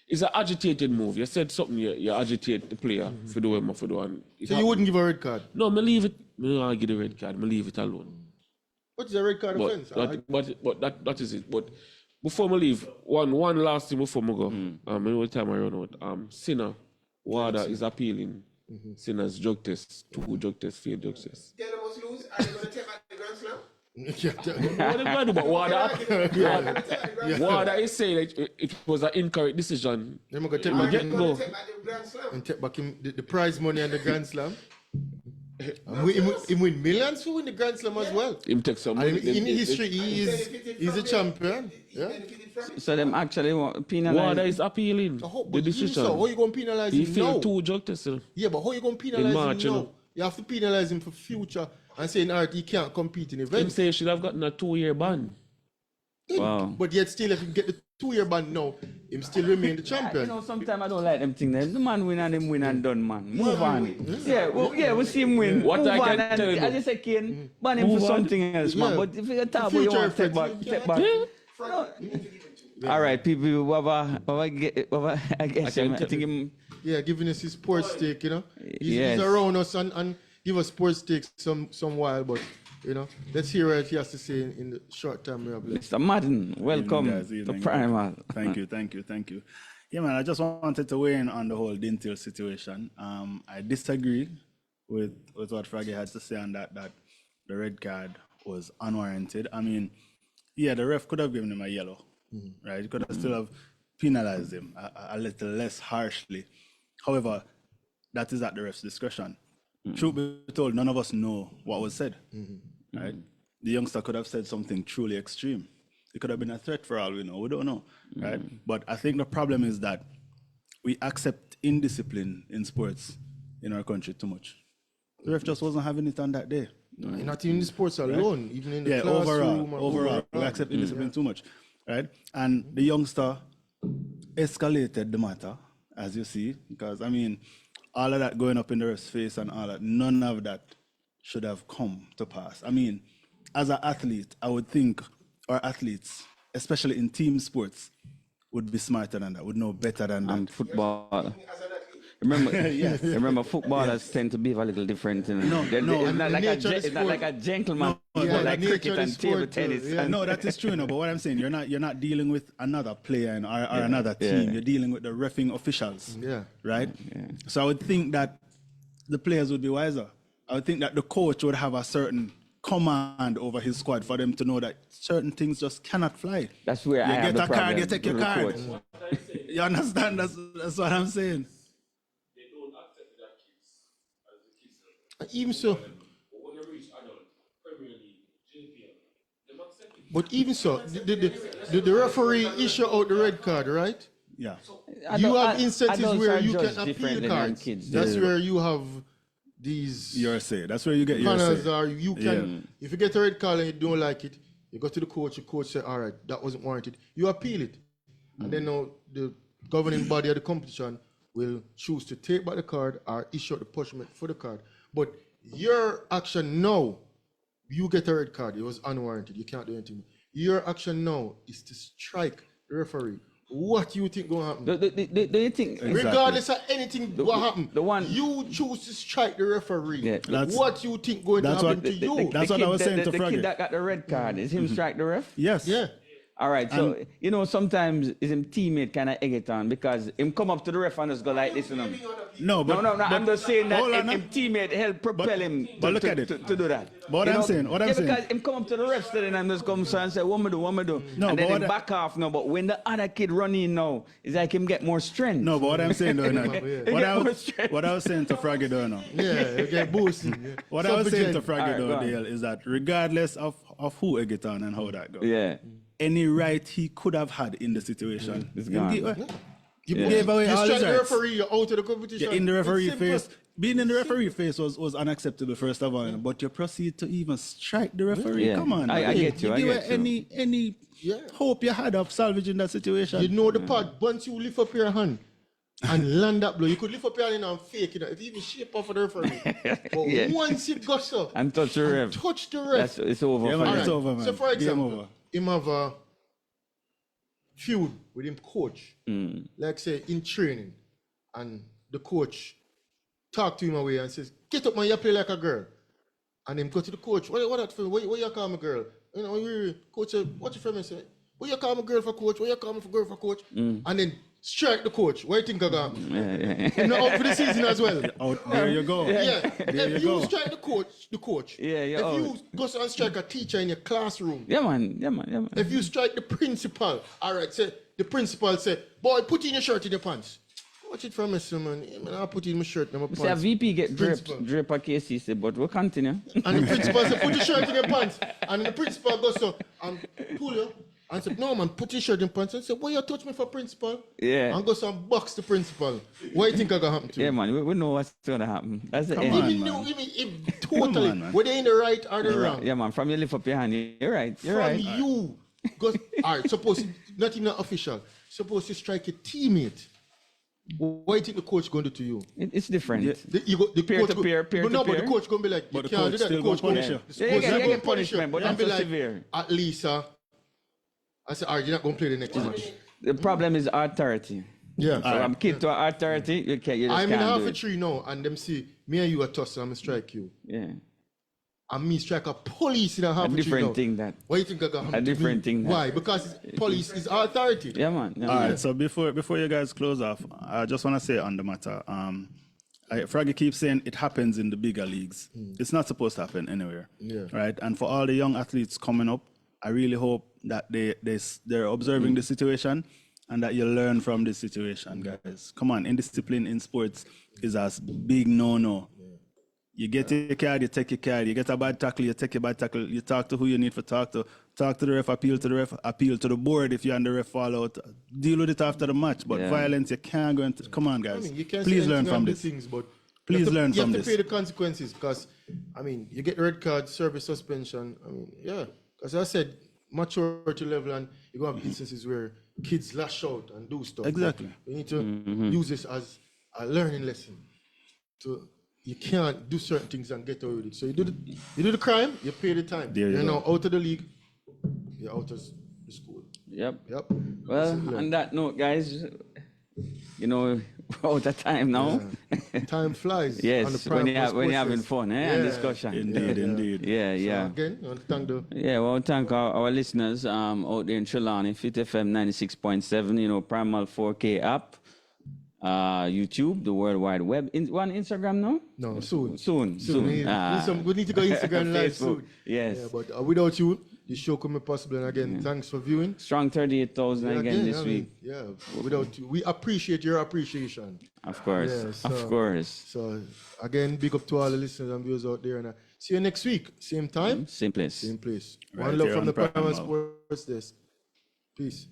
It's an agitated move. You said something, you agitate the player for the way for the one. So you wouldn't give a red card? No, I leave it. I don't give the red card. I leave it alone. What is a red card offense? But that is it. But before I leave, one last thing before I go. Any time I run out. Sinner, WADA is appealing. Sinner's drug test, 2 drug tests, failed drug tests. Tell them must lose. Are they going to take back the Grand Slam? What are they going to do about WADA? WADA is saying that it was an incorrect decision. They're going to take back the Grand Slam. And take back the prize money and the Grand Slam. He win millions who win the Grand Slam as well. Him take some money. In history, he's a champion. Yeah. So them actually penalize. WADA is appealing the decision. So how you going to penalize him now? He failed 2 drug tests. Yeah, but how you going to penalize him now? You have to penalize him for future and saying, all right, he can't compete in events. Him say he should have gotten a 2-year ban. Wow. But yet still, if you get the 2-year ban now, him still remain the champion. You know, sometimes I don't like them things. The man win and him win and done, man. Move on. Yeah, we see him win. What move I can on tell you. I just say, Kane, ban him for something else, man. But if you talk about you want to take back. All right, people, I guess I think him. Yeah, giving us his sports take, you know. He's around us and give us sports take some while, but you know, let's hear what he has to say in the short time we have left. Mr. Madden, welcome to Primal. Thank you. Yeah, man, I just wanted to weigh in on the whole Dintil situation. I disagree with what Fraggy had to say on that the red card was unwarranted. I mean, yeah, the ref could have given him a yellow, right? He could have still have penalized him a little less harshly. However, that is at the ref's discretion. Truth be told, none of us know what was said, right? The youngster could have said something truly extreme. It could have been a threat for all we know. We don't know, right? But I think the problem is that we accept indiscipline in sports in our country too much. The ref just wasn't having it on that day. Not in the sports alone, even in the classroom. Overall, we accept indiscipline too much, right? And the youngster escalated the matter, as you see, because I mean, all of that going up in the ref's face and all that, none of that should have come to pass. I mean, as an athlete, I would think our athletes, especially in team sports, would be smarter than that, would know better than that. And football. Remember, Yes. remember, footballers tend to behave a little different. You know? It's not like nature of the a gentleman, Yeah, like nature cricket of the and table sport too, tennis. yeah. and- No, that is true, no. But what I'm saying, you're not dealing with another player or another team. yeah. You're dealing with the reffing officials. Yeah. Right. So I would think that the players would be wiser. I would think that the coach would have a certain command over his squad for them to know that certain things just cannot fly. That's where you I have get the a card, problem you take your with the card. coach. You understand? That's what I'm saying. They don't accept that kids as the kids. Even so, But when they reach adult, Premier League, JPL, they accept it. but even so, the referee issue out the red card, right? Yeah. You have instances Adults where are you judged can differently appeal than cards. kids. That's Yeah. where you have these Your say. That's where you get your panels say. are you can if you get a red card and you don't like it, you go to the coach say, all right, that wasn't warranted. You appeal it. And then now the governing body of the competition will choose to take back the card or issue the punishment for the card. But your action now, you get a red card, it was unwarranted, you can't do anything. Your action now is to strike the referee. What you think gonna happen? Do you think? Exactly. Regardless of anything what happen, the one- you choose to strike the referee. Yeah. That's- What you think going to that's happen what- to you? That's what I was saying to the Froggy. kid that got the red card, is him strike the ref? Yes. Yeah. All right, so you know sometimes his teammate kind of egg it on because him come up to the ref and just go like this, you know. No, but No, I'm just saying that hold on, him teammate help propel him but look to, at it. to do that. But what You I'm know? saying- yeah, because him come up to the ref still and just come and say, what me do? No, and but then him what I- back off now. But when the other kid run in now, it's like him get more strength. No, but what I'm saying though, no, Yeah. what I was saying to Froggy though, no. Yeah, you get boosted. Yeah. What I was saying to Subject. Froggy Alright, go though, on. Dale, is that regardless of who egg it on and how that goes, Yeah. any right he could have had in the situation, It's he gone. You gave away all strike his the rights. referee, you're out of the competition. in the It's referee simple. face. Being in the referee face was unacceptable first of all, but you proceed to even strike the referee. Yeah. Come on, I man. get you, I give get you. any Yeah. hope you had of salvaging that situation. You know the part, once you lift up your hand and land that blow, you could lift up your hand and fake it. If you even shape off of the referee. But Yeah. once it goes up And touch the ref. touch the ref. It's over. Yeah, for man, him. it's over, man. So for Game example, over. him have a feud with him coach. Like say in training, and the coach talk to him away and says, "Get up, man, you play like a girl." And him go to the coach. What that for? What you call me girl? You know, coach say, "What you for me?" Say, "What you call me girl for coach? What you call me for girl for coach?" And then strike the coach. What you think I got? Him not out for the season as well. Out there you go. Yeah, There if you you go. strike the coach. Yeah, you're If you out. go and strike a teacher in your classroom. Yeah, man. Yeah, man. Yeah, man. If you strike the principal, all right, say the principal say, "Boy, put in your shirt in your pants." Watch it from me, son, man. Yeah, man, I'll put in my shirt in my pants. See, a VP get Principal. drip a KCC, but we'll continue. And the principal said, "Put your shirt in your pants." And the principal goes so and pull you and said, "No, man, put your shirt in pants." And said, "Why you touch me for principal?" Yeah. And go so and box the principal. What do you think I gonna happen to? Yeah, man. We know what's gonna happen. That's the Come end. on. Even man. knew, even totally, on, man. whether they in the right or the You're wrong. right. Yeah, man. From you lift up your hand, you're right. You're From right. you, go, all right, suppose not even official. Suppose you strike a teammate. What do you think the coach going to do to you? It's different. The Peer coach to peer, peer but to no, but peer. the coach going to be like, But you the can't coach do that. still The gonna coach going punish to you. Yeah, you get punishment, but and not be so like, severe. at least, I said, all right, you're not going to play the next match. The problem is authority. Yeah. So I'm kid to authority. You can't. You just I'm in can't half do a it. tree now, and them see me and you are toss, and I'm strike you. Yeah. And me strike a police in a half A a tree different now. thing that. Why you think I got A different thing that. Why? Because police is authority. Yeah, man. Yeah, All man. right, so before you guys close off, I just want to say on the matter, Fraggy keeps saying it happens in the bigger leagues. It's not supposed to happen anywhere. Yeah. Right? And for all the young athletes coming up, I really hope that they're observing the situation and that you learn from this situation, guys. Come on, indiscipline in sports is a big no-no. You get your card, you take your card. You get a bad tackle, you take your bad tackle. You talk to who you need to talk to. Talk to the ref, appeal to the ref, appeal to the board if you and the ref fall out. Deal with it after the match. But violence, you can't go into. Come on, guys. I mean, you can't Please say learn anything from on this. the things, but Please learn from You this. have to pay the consequences because, I mean, you get red card, service suspension. I mean, yeah. Because I said, maturity level, and you're going to have instances where kids lash out and do stuff. Exactly. You need to use this as a learning lesson. You can't do certain things and get away with it. So you do the crime, you pay the time. You're now out of the league, you're out of the school. Yep. That's it, Well, on that note, guys, you know, we're out of time now. Time flies. on the Yes, when Primal you're Sports having Desk. fun, and discussion. Indeed. Yeah. Again, I want to thank the Yeah, well, thank our listeners out there in Trelawney, Fit FM 96.7, you know, Primal 4K app, YouTube, the World Wide Web. One Instagram now? No, soon. Soon. We need to go Instagram live Facebook, soon. yes. Yeah, but without you, the show couldn't be possible. And again, thanks for viewing. Strong 38,000 again this week. Yeah, without you, we appreciate your appreciation. Of course. Yeah, Of course. So again, big up to all the listeners and viewers out there. And see you next week, same time, Same place. same place. Right One love here from on the Primal Primal. Sports Desk. Peace.